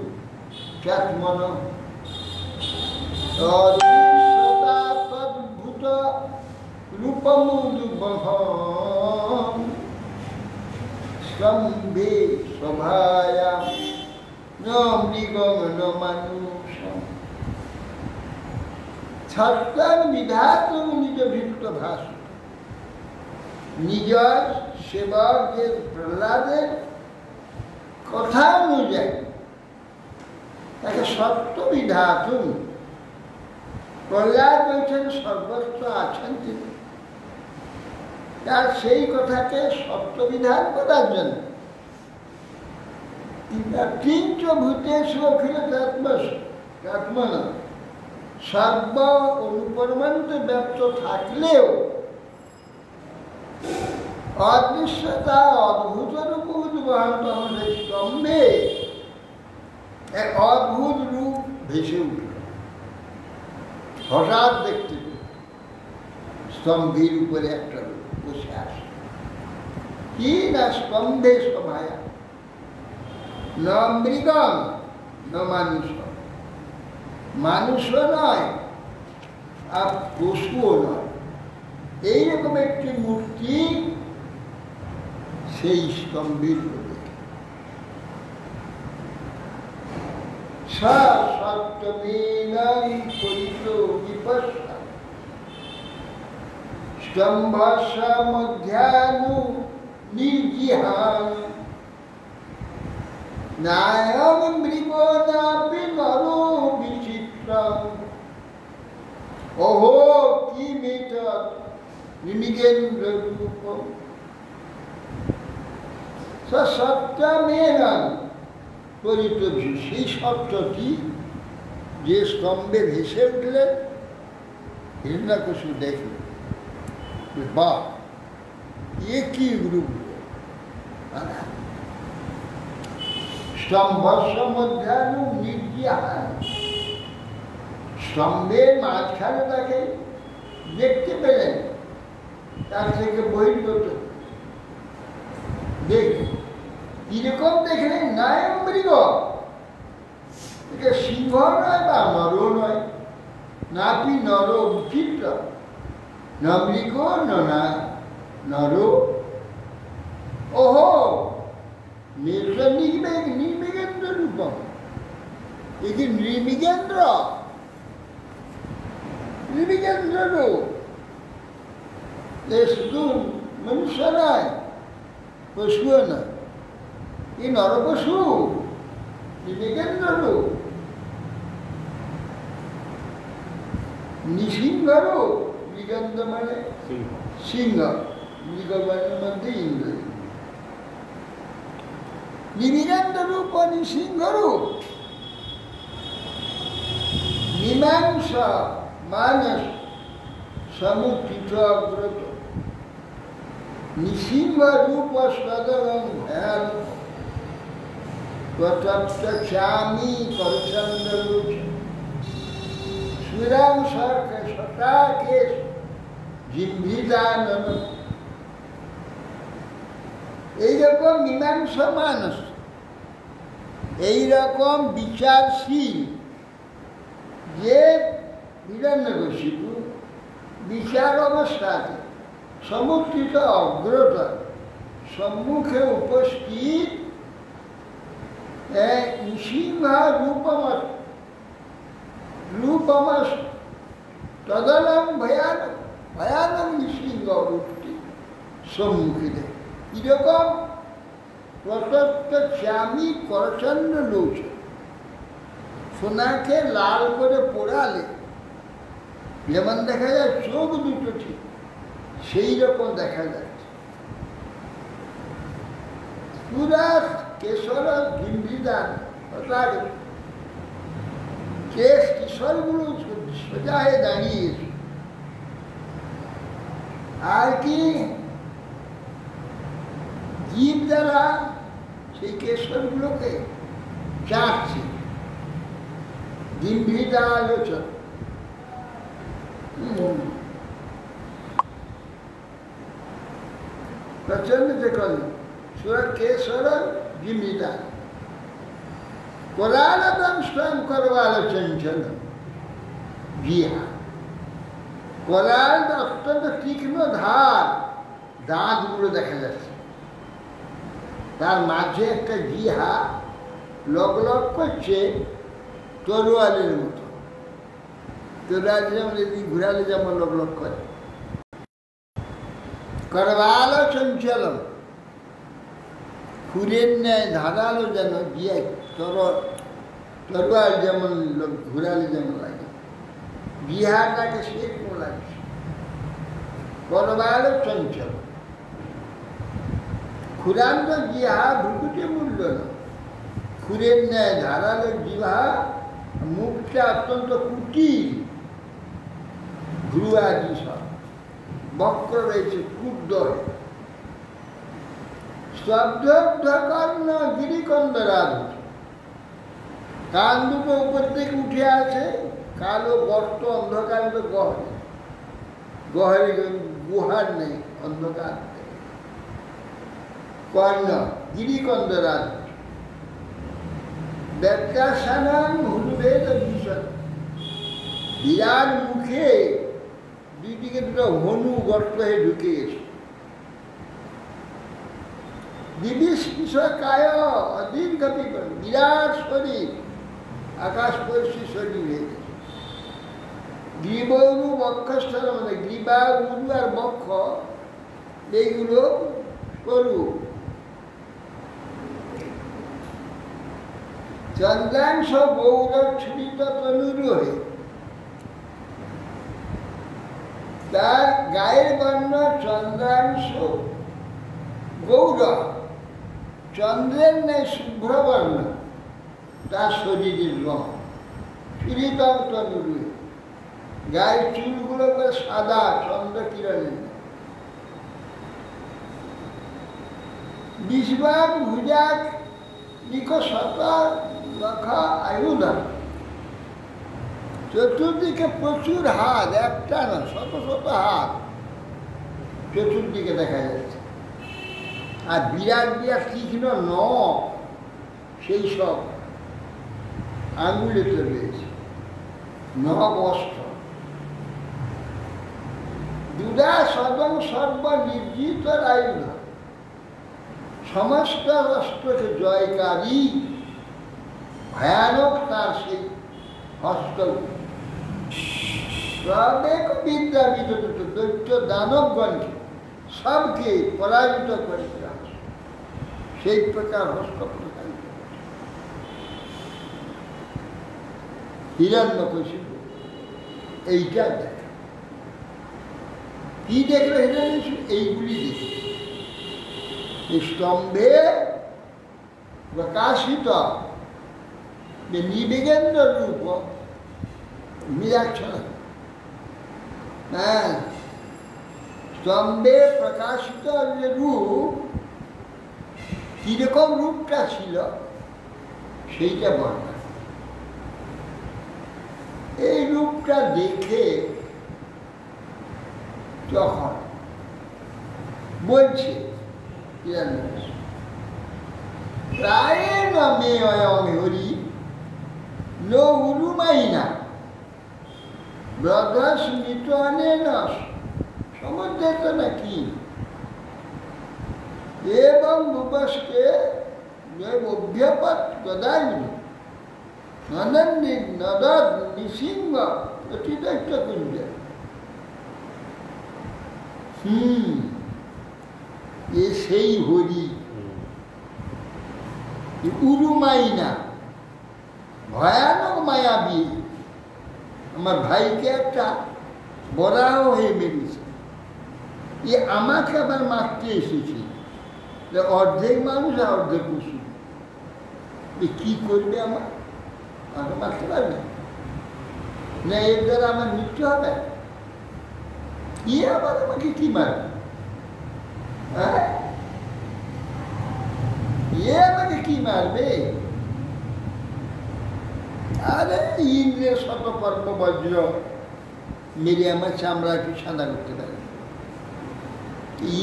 চাত্মনঃ তদ্দৃশ্যতা তদ্ভূত রূপমুদ্বহম স্তম্ভে সভায়াম ন মৃগম ন মানুষম সত্যং বিধাতুম নিজ ভৃত্য ভাষিতম, নিজের সেবক যে প্রহ্লাদের কথা অনুযায়ী তাকে সত্য বিধাতুম, প্রহ্লাদ বলছেন সর্বত্র আছেন তিনি, তার সেই কথাকে সত্য বিধান করার জন্য কিঞ্চ ভূতেষু অখিল আত্মন সর্ব অনুপরমাণুতে ব্যপ্ত থাকলেও অদৃশ্যতা অদ্ভুত রূপ উদ্বহন্ত হলে স্তম্ভে এক অদ্ভুত রূপ ভেসে উঠল। হঠাৎ দেখতে পেল স্তম্ভের উপরে একটা রূপ বসে আসে, কি না স্তম্ভে সভায়া ন মৃগম ন মানুষ, মানুষও নয় আর পশুও নয়, এইরকম একটি মূর্তি সেই স্তম্ভের উপরে। সত্যমেনং পরিত বিপশ্যা স্তম্ভস্য মধ্যানু নির্জিহান নায়ং মৃগো নাপি নরো বিচিত্রম অহো কিমেতৎ নিমিগেন্দ্র রূপম। সত্যমেনং পরিত, সেই সত্যটি যে স্তম্ভে ভেসে উঠলেন হিরণ্যাকশিপু দেখলেন, বাহ এ কি রূপ! স্তম্ভস্য মধ্যানু নির্জিহান, স্তম্ভের মাঝখানে তাকে দেখতে পেলেন, তার থেকে বহির্গত দেখ কিরকম দেখলেন নায়ম মৃগ, এটা সিংহ নয় বা নরও নয়, নাপি নর বিচিত্র, ন মৃগ না নর। ওহো নির্বিগেন্দ্র রূপম, এ কি নৃবিগেন্দ্র, নৃবিগেন্দ্র রূপ। শুধু মনুষ্য নয়, পশুও নয়, এই নরপশু নৃবিগেন্দ্র রূপ, নৃসিংহ রূপ। মৃগেন্দ্র মানে সিংহ, মৃগবাণের মধ্যে ইন্দ্র। নিবিগেন্দ্র রূপ ও নৃসিংহ রূপ। মীমাংসা মানস সমুচিত অগ্রত, নৃসিংহ রূপ সদরং ভয়ান প্রতপ্তমি করচন্দ্রলোচ সুরাং সর্কে শতাকেশ জিম্ভিদানন। এইরকম মীমাংসা মানুষ, এইরকম বিচারশীল যে হিরণ্যকশিপু বিচার অবস্থাতে সমুচিত অগ্রতা সম্মুখে উপস্থিত নৃসিংহ রূপমস তদনম ভয়ানক, ভয়ানক নৃসিংহ রূপটি সম্মুখে দেয়। কিরকম প্রতপ্ত শ্যামী করচন্দ্র লোচ, সোনাকে লাল করে পোড়ালে যেমন দেখা যায় চোখ দুটো ঠিক সেই রকম দেখা যাচ্ছে। পুরা কেশর গিম্ভিদান, অর্থাৎ কেশ কিশোরগুলো সোজা হয়ে দাঁড়িয়েছে। আর কি জীব দ্বারা সেই কেশরগুলোকে চাটছে, গিম্ভিদা আলোচনা। প্রচন্ড যে কল সুরা কেশর গিম্ভিদা কোলালতম স্বয়ং করবাল চঞ্চল জিহা। কোলাল অত্যন্ত তীক্ষ্ণ ধার, দাঁতগুলো দেখা যাচ্ছে, তার মাঝে একটা জিহা লক লক করছে তরোয়ালের মতো। তরোয়াল যেমন এদিকে ঘুরালে যেমন লক লক করে, করবাল চঞ্চলম খুরের ন্যায় ধারালো যেন জিয়া তরোয়াল যেমন ঘুরালে যেমন লাগে, জিহাটাকে সেরকম লাগছে। করবাল চঞ্চল ক্ষুরান্ত জিহা ভ্রুকুটে মূল্য না, খুরের ন্যায় ধারালো জিহা, মুখটা অত্যন্ত কুটির, ভ্রুয়াদি সব বক্র রয়েছে, ক্ষুদ্র। স্তব্ধকর্ণ গিরিকন্দরাধ, কান দুটো উপর থেকে উঠে আছে, কালো গর্ত অন্ধকার গহরে গহরে, গুহার নেই, অন্ধকার। কর্ণ গিরিকন্দরাধ ব্যাখ্যাসানান হনুভেদ ভীষণ, বিরাট মুখে দুইদিকে দুটো হনু গর্ত হয়ে ঢুকে গেছে। দিবিশ কায় অদীর্ঘ বিকল, বিরাট শরীর, আকাশস্পর্শী শরীর হয়ে গেছে। গ্রীবরু বক্ষস্থল, মানে গ্রীবা, উরু আর বক্ষ এইগুলো করু। চন্দ্রাংশ গৌর ছুরিত তনুর হয়ে, তার গায়ের বর্ণ চন্দ্রাংশ গৌর, চন্দ্রের ন্যায় শুভ্র বর্ণ তার শরীরের রং। ছুরিতম তনুর হয়ে, গায়ের চুলগুলো সাদা চন্দ্র কিরণের। বিষবাগ ভুজাক নিকশত লখা আয়ুধা, চতুর্দিকে প্রচুর হাত, একটা না শত শত হাত, চতুর্দিকে দেখা যাচ্ছে। আর বিরাট বিরাট তীক্ষ্ণ নখ সেই সব আঙুলেতে রয়েছে, নখ অস্ত্র। দুদা সদং সর্ব নির্জিত আয়ুধ, সমস্ত অস্ত্রকে জয়কারী ভয়ানক তার সেই হস্ত। প্রবেক বিদ্যা বিদ্যুৎ দৈত্য দানবগণকে সবকে পরাজিত করে সেই প্রকার হস্ত প্রসারিত। হিরণ্যকশিপু এইটা দেখে। কি দেখলো হিরণ্যকশিপু? এইগুলি দেখে। স্তম্ভে প্রকাশিত নিবেগেন্দ্র রূপ মিরাক্ষণ। হ্যাঁ, স্তম্ভে প্রকাশিত যে রূপ, কিরকম রূপটা ছিল সেইটা বর্ণনা। এই রূপটা দেখে যখন বলছে প্রায় নামে অয়ং হরি নো উরুমাইনা ব্রধস্মিত অনেনস সমুদ্রে তো নাকি এবং ভূপস্কে অভ্যপত গদায়ুধ নন্দী নদদ নৃসিংহ প্রতিদৈত্য কুঞ্জ। এ সেই হরি, উরুমাইনা ভয়ানক মায়াবী। আমার ভাইকে একটা বরাহ হয়ে বেরিয়েছে, এ আমাকে আবার মারতে এসেছে। অর্ধেক মানুষ আর অর্ধেক পশু, এ কি করবে? আমাকে মারতে পারবে না, এর দ্বারা আমার মৃত্যু হবে। এ আবার আমাকে কি মারবে? হ্যাঁ, এ আমাকে কি মারবে? আরে ইন্দ্রের শতপর্ব বজ্র মেরে আমার চামড়াকে সাদা করতে পারে,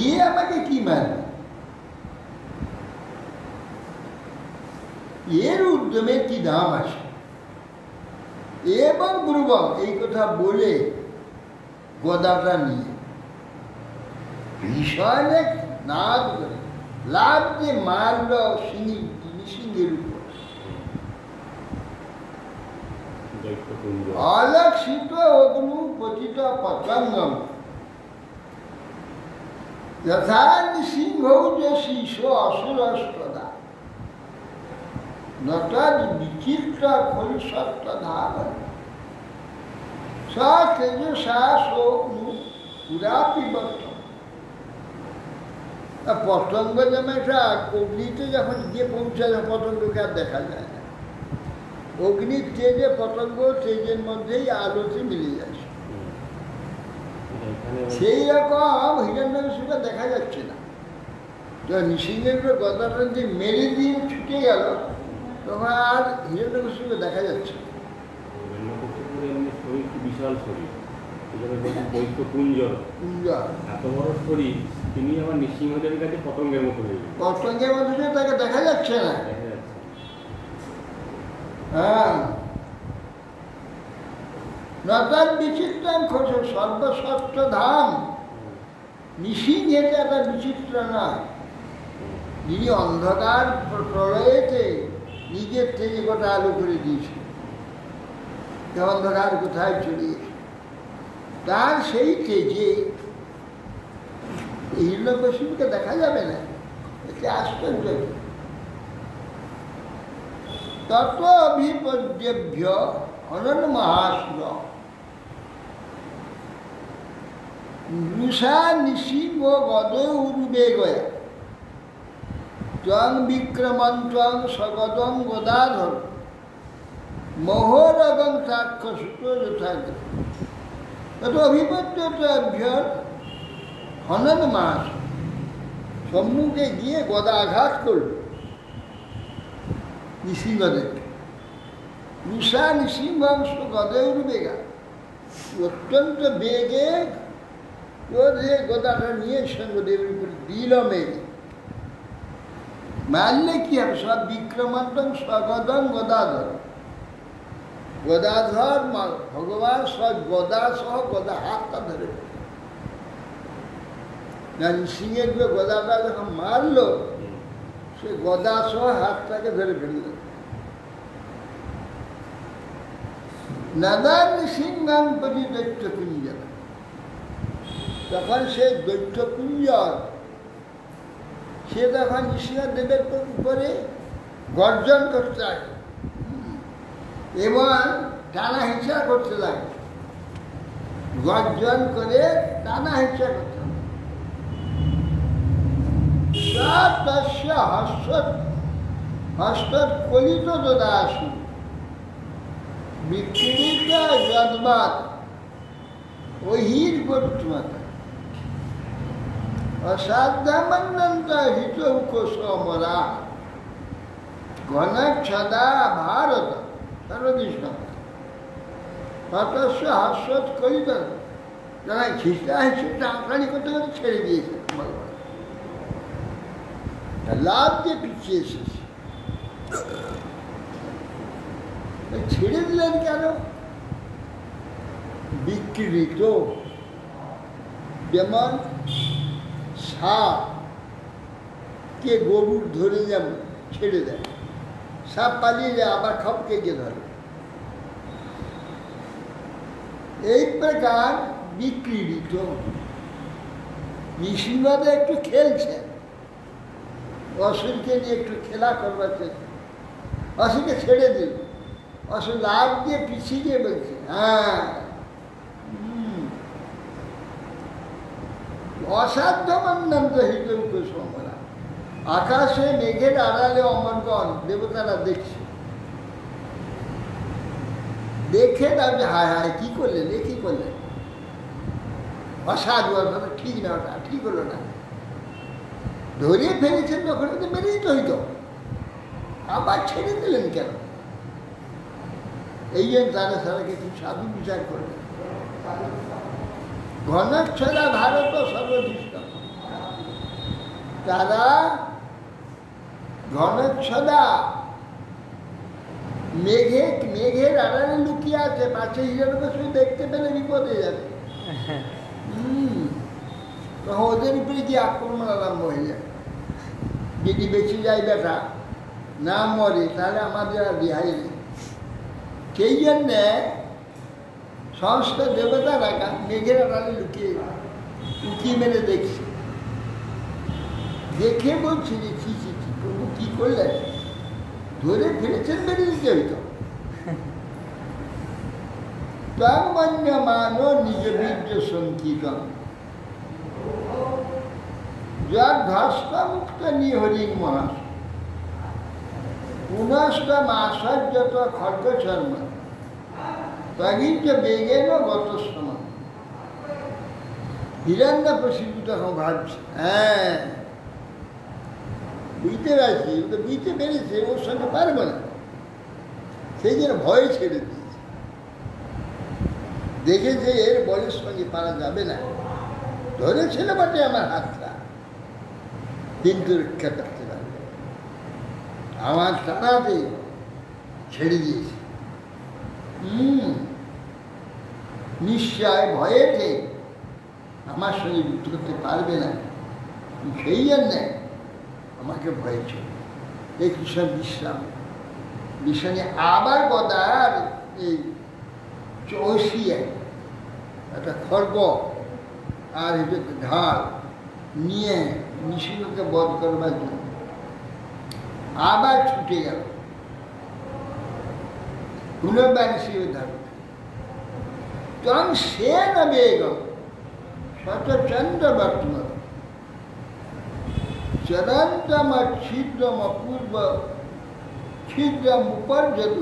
এ আমাকে কি মারবে? এর উদ্যমে কি দাম আছে? এবং ব্রুবম এই কথা বলে গদাটা নিয়ে ভীষণ এক নাদ করে লাভ দিয়ে মারল সিংহের উপর। অলক্ষিত অগ্নু পতিত পতঙ্গম যথা নৃসিংহ শীর্ষ অসুরস্তদা নটদ বিচিত্র খলসত্ব ধারণ স তেজসা সোগ্নু পুরাপি বর্ত। পতঙ্গ যেমনটা অগ্নিতে যখন গিয়ে পৌঁছায় পতঙ্গকে আর দেখা যায় না। অগ্নির তেজে পতঙ্গ তেজের মধ্যেই আলোতে মিলে যাচ্ছে। সেই রকম হিরণ্যকশিপুকে দেখা যাচ্ছে না। তো নৃসিংহের গদাটা যে মেরে দিয়ে ছুটে গেল, তখন আর হিরণ্যকশিপুকে দেখা যাচ্ছে না। বিশাল শরীর, কুঞ্জর এত বড় শরীর, তিনি আবার নৃসিংহদেবের কাছে পতঙ্গের মতো হয়ে গেলেন। পতঙ্গের মতো তাকে দেখা যাচ্ছে না। হ্যাঁ, নটার বিচিত্রাং খোঁজ সর্বসত্ব ধাম। নৃসিংহেতে একটা বিচিত্র নয়, যিনি অন্ধকার প্রলয়েতে নিজের থেকে গোটা আলো করে দিয়েছে, অন্ধকার কোথায় চলে গেছে, তার সেই তেজে হিরণ্যকশিপুকে দেখা যাবে না। এতে আশ্চর্য। তত অভিপদ্যেভ্য অনন্য মহাসুর রুষা নৃসিংহ গদয় উর্বেগয়া ত্বং বিক্রমন্ত্বং সগদং গদাধর মোহরগং চাক্ষসুত যথাগ্র। তত অভিপদ্যেভ্য হনন মাস সম্মুখে গিয়ে গদা আঘাত করল নৃসিংহদেবকে। রুষা নৃসিংহাংশ গদে উর্বেগা, অত্যন্ত বেগে ক্রোধে গদাটা নিয়ে সঙ্গদেবের উপরে দিল মেরে। মারলে কি হবে? সব বিক্রমান্তম স্বগদম গদাধর। গদাধর ভগবান সব গদা সহ গদা হাতটা ধরে সিংহের গদাটা যখন মারলো, সে গদা সহ হাতটাকে ধরে ফেলল। নাদান সিংহান পরি দৈত্যকুঞ্জ, তখন সে দৈত্যকুঞ্জ সে তখন নৃসিংহদেবের উপরে গর্জন করতে লাগে এবং টানা হিংসা করতে লাগে। গর্জন করে টানা হিংসা করতে লাগে। হস্ত কলিত দদাসু বিক্রিতা যদ্বাদ অহির গোত্রমাতা অসাধ্যামন্নন্ত হিতৌকোসমরা ঘনচ্ছদা ভারত সর্বদৃষ্ট হতস্য হাস্যত কলিত, যারা খিস্টা হিসেবে টাকানি করতে করতে ছেড়ে দিয়েছে ভগবান। লাভ দিয়ে পিছিয়ে এসেছে, ছেড়ে দিলেন কেন? বিকৃত যেমন সাপকে গরুর ধরে যেমন ছেড়ে দেয়, সাপ পালিয়ে যায় আবার খপকে গিয়ে ধরে, এই প্রকার বিক্রীড়িত নৃসিংহদেব একটু খেলছেন, অসুরকে নিয়ে একটু খেলা করবার চেষ্টা, অসুরকে ছেড়ে দিল। অসুর লাভ দিয়ে পিছিয়ে গিয়ে বলছে, হ্যাঁ অসাধ্য মন্দান্ত হিতৌক সমরা। আকাশে মেঘের আড়ালে অমরগণ দেবতারা দেখছে, দেখে তারপরে হায় হায় কি করলেন, এ কি করলেন, অসাধু, ঠিক না, ওটা ঠিক হলো না, ধরিয়ে ফেলেছেন তখন তো মেরেই তো হইত, আবার ছেড়ে দিলেন কেন? এই জন্য তারা সারাকে খুব সাধু বিচার করলেন। ঘনচ্ছদা ভারত সর্বদৃষ্ট, তারা ঘনচ্ছদা মেঘের আড়ালে লুকিয়ে আছে, পাশে হিরণ্যকশিপু দেখতে পেলে বিপদ হয়ে যাবে। তখন ওদের উপরে কি আক্রমণ আরম্ভ হয়ে যায়, যদি বেঁচে যায় বেটা না মরে তাহলে আমাদের আর রেহাই নেই। সেই জন্যে সমস্ত দেবতারা মেঘের আড়ালে লুকিয়ে উঁকি মেরে দেখছে, দেখে বলছে যে ছি ছি ছি প্রভু কি করলেন, ধরে ফেলেছেন, মেরে দিতে হইত। তন্মন্য মানো নিজ বীর্য সংকীর্তন যার ধস্তমুক্ত নিহরিং মহাস পুনষ্ট মাসর্যত খর্গ শর্ম তগিঞ্চ বেগেন গত সমান। হিরণ্যকশিপু তখন ভাবছে, হ্যাঁ বুঝতে পারছি, ও তো বুঝতে পেরেছে ওর সঙ্গে পারবে না, সেই জন্য ভয় ছেড়ে দিয়েছে, দেখেছে এর বলের সঙ্গে পারা যাবে না, ধরেছিল বটে আমার হাতটা, কিন্তু রক্ষা করতে পারবে, আমার টানাতে ছেড়ে দিয়েছে। নিশ্চয় ভয়েতে আমার সঙ্গে যুদ্ধ করতে পারবে না, সেই জন্যে আমাকে ভয় ছিল। এই কৃষ্ণ বিশ্রাম বিছানে আবার গদার এই চৌষিয়ে একটা খর্গ আর ঢাল নিয়ে নৃসিংহকে বধ করবার জন্য আবার ছুটে গেল। পুনর্বার নৃসিংহ ধর্ম তং সেন বেগম শতচন্দ্র বর্তমান চরন্তম ছিদ্রম অপূর্ব ছিদ্রম উপার্জত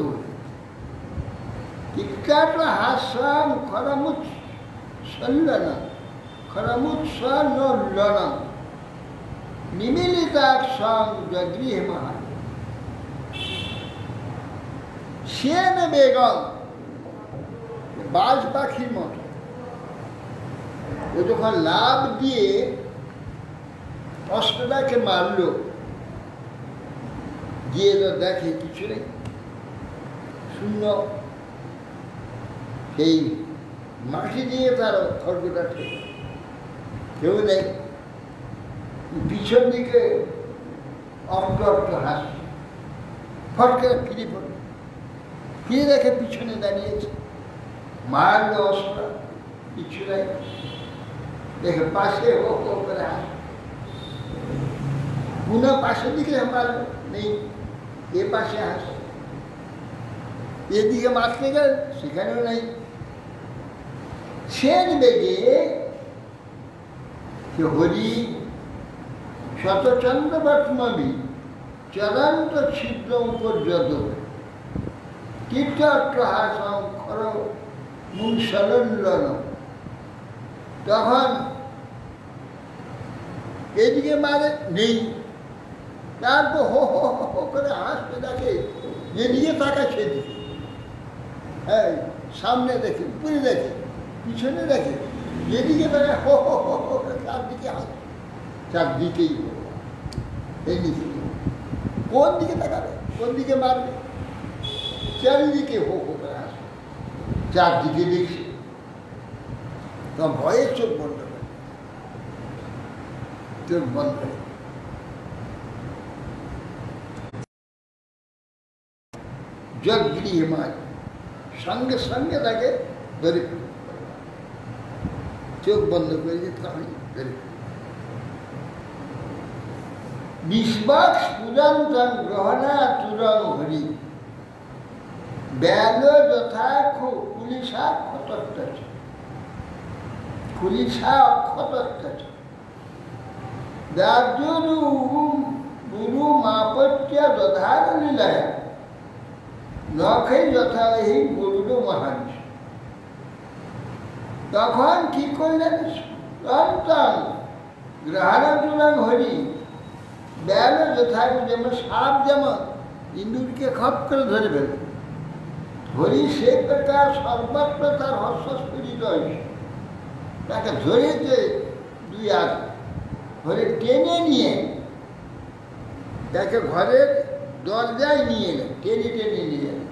টিকাট হাসাম খরমুৎসল্লন খরমুৎসল্লন নিমিলিতাক্ষং জগৃহে মহা সেন বেগম বাজ পাখির মতো ও যখন লাভ দিয়ে অস্ত্রটাকে মারল, গিয়ে তো দেখে কিছু নেই, শূন্য। সেই মাটি দিয়ে তার খড়গটা ঠিক, কেউ নেই। পিছন দিকে অক্ট অক্ট হাসছে, ফটকে ফিরে পড়ল, ফিরে দেখে পিছনে দাঁড়িয়েছে, মারল অস্ত্র, কিছু নেই। দেখে পাশে ও করে হাসছে, পুনঃ পাশের দিকে মারল, নেই, এ পাশে হাসে, এদিকে মারতে গেল, সেখানেও নেই। সেন বেগে হরি শতচন্দ্র বট্টমবি চরন্ত ছিদ্র উপর্যত তীর্থহাসং খর মুংসলন। তখন এদিকে মারে, নেই, তারপর হো হো হো করে হাসতে দেখে, যেদিকে তাকা সেদিকে, হ্যাঁ, সামনে দেখে, উপরে দেখে, পিছনে দেখে, যেদিকে তাকে হো হো হো হো করে চারদিকে হাসে, চারদিকেই এই নিচে কোন দিকে তাকাবে, কোন দিকে মারবে, চারিদিকে হো হো করে হাসে, চারদিকে দেখছে। তখন ভয়ে চোখ বন্ধ করে, চোখ বন্ধ করে জগগৃহে মায় সঙ্গে সঙ্গে তাকে ধরে চোখ বন্ধ করে তখন ধরে বিশ্বক সুরন্তং গ্রহণা চূরং হরি ব্যাল যথা কুলিশা ক্ষতত্য কুলিশা অক্ষতত্য দার্জুরু গুরু মাপত্য দধার লীলায় নখে যথাহি গরুর মহাংস। তখন কি করলেন, গ্রহাণচূড়াং হরি ব্যাল যথায়, যেমন সাপ যেমন ইন্দুরকে খপ করে ধরে ফেলে, হরি সে প্রকার সর্বত্র তার হস্যস্ফুরিত হয়েছে, তাকে ধরেছে দুই হাত ধরে টেনে নিয়ে তাকে ঘরের দরজায় নিয়ে এলেন, টেনে টেনে নিয়ে এলেন।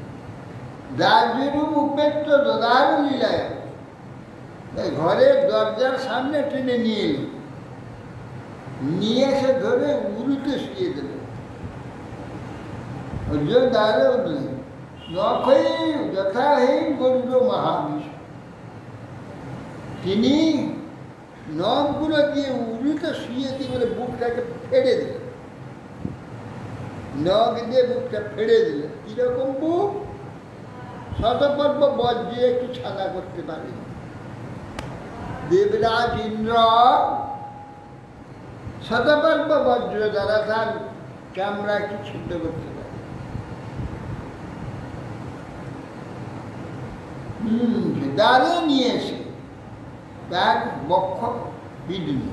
দার্জুরুম উপেত্য দদার লীলায়, ঘরের দরজার সামনে টেনে নিয়ে এলেন, নিয়ে এসে ধরে উরুতে শুয়ে দিলেন। দাঁড়ে উঠলেন, নখই যথাহীন গরুর মহাবিষ, তিনি নখগুলো দিয়ে উরুতে শুয়ে দিয়ে বলে বুকটাকে ফেড়ে দিলেন, নখ দিয়ে বুকটা ফেড়ে দিলেন। কিরকম বুক, শতপর্ব বজ্রে একটু ছাদা করতে পারে। দেবরাজ ইন্দ্র শতপর্ব বজ্র দ্বারা তার চামড়া একটু ছিদ্র করতে পারে। দ্বারে নিয়ে এসে তার বক্ষ বিদীর্ণ,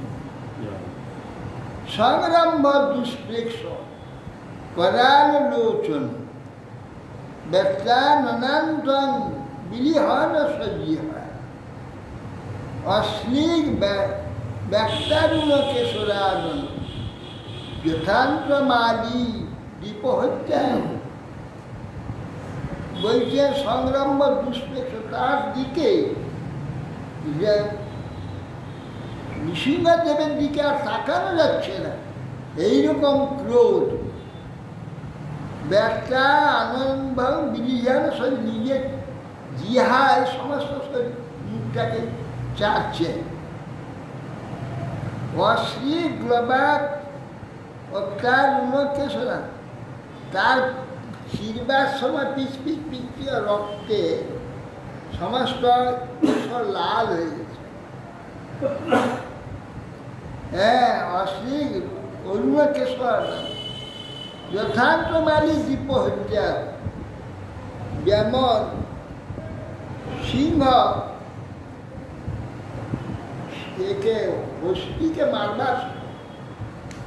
সংরম্ভ দুষ্প্রেক্ষ করাল লোচন ব্যক্তানন্তং বিলিহন সজ্জিহ অশ্লীল ব্যক্তারুণ কেশরানন যথান্ত মালি দীপ হত্যা। বলছে সংগ্রাম্য দুষ্প্রেক্ষ, তার দিকে নৃসিংহদেবের দিকে আর তাকানো যাচ্ছে না, এইরকম ক্রোধ। ব্যক্তা আনন্দ বিলিহান শরীর, নিজের জিহায় সমস্ত শরীর মুখটাকে চাচ্ছে। অশ্লী গ্লবাক তার কেশরা, তার ছিড়বার সময় পিছ পিছ পিছিয়ে রক্তে সমস্ত লাল হয়ে গেছে। হ্যাঁ, অশ্লী অরুণ কেশর যথার্থ মালি দীপ হত্যা। যেমন সিংহ একে হস্তিকে মারবার,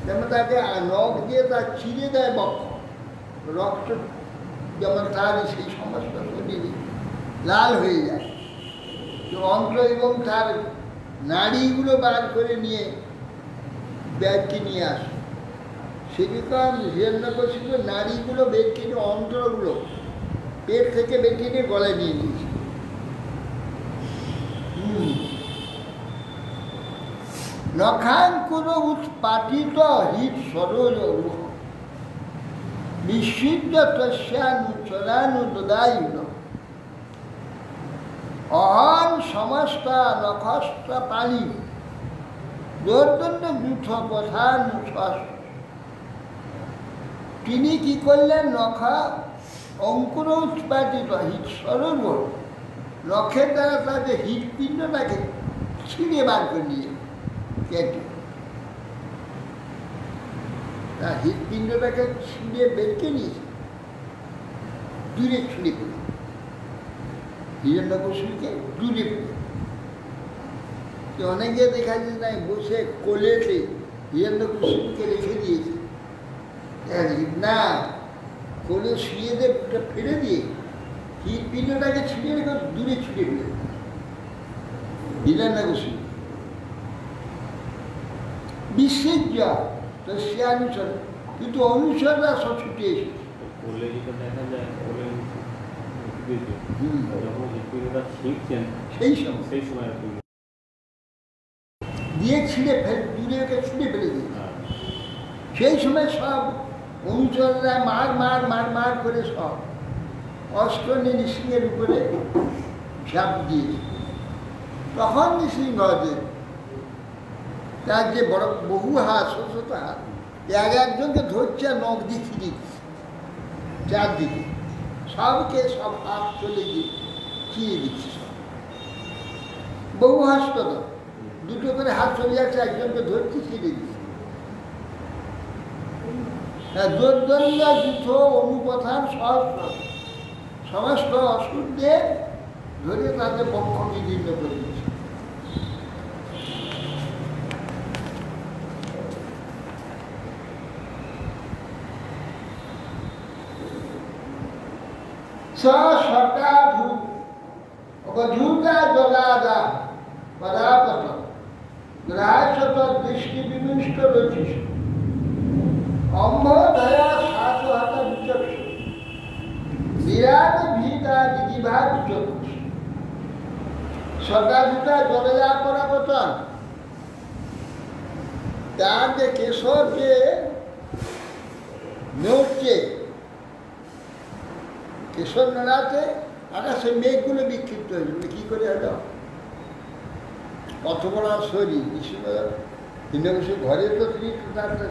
যেমন তাকে নখ দিয়ে তার ছিঁড়ে দেয় বক্ষ, রক্ত যেমন তার সেই সমস্ত শরীরে লাল হয়ে যায়, অন্ত্র এবং তার নাড়িগুলো বার করে নিয়ে ব্যাগকে নিয়ে আসে। সেরকম হিরণ্যকশিপু নাড়িগুলো বের কিনে অন্ত্রগুলো পেট থেকে বের কিনে গলায় নিয়ে নিয়েছে। নখাঙ্কুর উৎপাটিত হিত সরোজ নিষিদ্ধ তস্যানুচরানুদায়ুন অহং সমস্ত নখস্ত পালি দর্দণ্ড যুথ প্রধান। তিনি কি করলেন? নখা অঙ্কুর উৎপাদিত হৃৎসরোজ নখের দ্বারা তাদের হৃৎপিণ্ডটাকে ছিঁড়ে বার করে নিয়ে কেটে তার হৃৎপিণ্ডটাকে ছিঁড়ে বেরকে নিয়েছে, দূরে ছুঁড়ে ফেলে, হিরণ্যকশিপুকে দূরে ফেলে। অনেকে দেখা যায় না বসে কোলেতে হিরণ্যকশিপুকে রেখে দিয়েছে, না কোলে শুয়ে দিয়ে ফেলে দিয়ে হৃৎপিণ্ডটাকে ছিঁড়ে রেখে দূরে ছুঁড়ে ফেলে হিরণ্যকশিপু। বিশ্বজ্ঞা তো সে অনুসরণ, কিন্তু অনুসরণরা সব ছুটে এসেছে। সেই সময় দিয়ে ছিঁড়ে দূরে ছুঁড়ে ফেলে দিয়েছে। সেই সময় সব অনুচররা মার মার মার মার করে সব অষ্টনী নৃসিংহের উপরে ঝাঁপ দিয়েছে। তখন নৃসিংহদেব তার যে বড় বহু হাত, শত হাত, একজনকে ধরছে নখ দিয়ে ছিঁড়ে দিচ্ছে চারদিকে, সবকে সব হাত চলে গিয়ে ছিঁড়ে দিচ্ছে। সব বহু হাসপাতাল, দুটো করে হাত চলে যাচ্ছে, একজনকে ধরছে ছিঁড়ে দিচ্ছে। দোর্দণ্ড যুথ অনুপথান সহস্র সমস্ত অসুরদের ধরে তাদের বক্ষ বিদীর্ণ করে দিচ্ছে। দৃষ্টি বিমিষ্ট রচিস অম্বধয়া শাসহাত বিচক্ষু বিরাট ভীতা দিদিভাগ চক্ষু। সকালটা জলে যাওয়া করা মতন তার যে কেশর যে নড়ছে, কেশর নড়াতে আকাশে মেঘগুলো বিক্ষিপ্ত হয়েছিল। কি করে হলো? কত বড় শরীর, হিরণ্যকশিপু ঘরে তো তিনি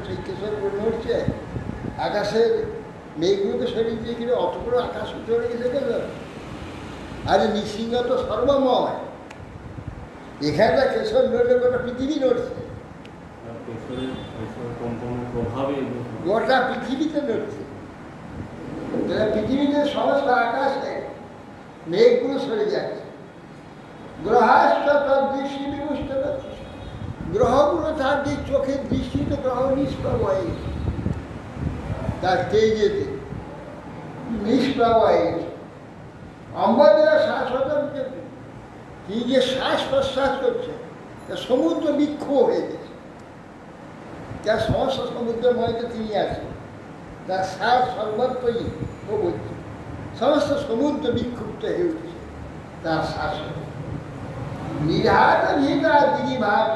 সেই কেশরগুলো নড়ছে, আকাশের মেঘগুলোকে সরিয়ে দিয়ে কিনে অত বড় আকাশ চড়ে গেছে কেন? আরে নৃসিংহ তো সর্বময়, এখানটা কেশর নড়লে গোটা পৃথিবী নড়ছে, গোটা পৃথিবীতে নড়ছে। পৃথিবীতে সমস্ত আকাশে মেঘগুলো সরে যাচ্ছে। গ্রহাশ্চ তার দৃষ্টি বিমুষ্ট, গ্রহগুলো তার দিক চোখের দৃষ্টিতে গ্রহ নিষ্প্রভ হয়ে গেছে, তার তেজেতে নিষ্প্রভ হয়ে গেছে। অম্বদেরা শ্বাস হতে কি যে শ্বাস প্রশ্বাস করছে, সমুদ্র বিক্ষোভ হয়ে গেছে। তার সমস্ত সমুদ্রের মধ্যে তিনি আছেন, তার শ্বাস সর্বত্রই বলছে, সমস্ত সমুদ্র বিক্ষুব্ধ হয়ে উঠছে তার শ্বাস। নিরাট ভিতা দিদি ভাব,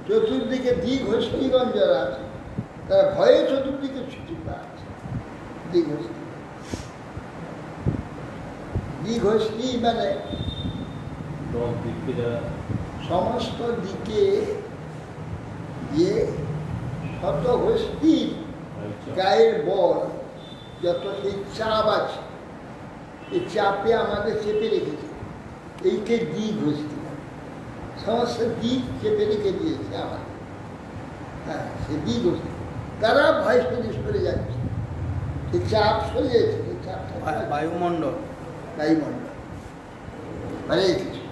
চতুর্দিকে দীঘষ্টিগণ যারা আছে তারা ভয়ে চতুর্দিকে ছুটি পাচ্ছে। দীঘষ্টি মানে সমস্ত দিকে যে শতঘষ্টির গায়ের বল যত সেই চাপ আছে, এই চাপে আমাদের চেপে রেখেছে, এইকে দ্বিঘষ্টি, সমস্ত দিক চেপে রেখে দিয়েছে আমাদের। হ্যাঁ, সে দ্বিঘষ্টি, তারা ভয় সরে যাচ্ছে, সেই চাপ সরে যাচ্ছে, সেই চাপটা বায়ুমণ্ডল। হরে কিছু।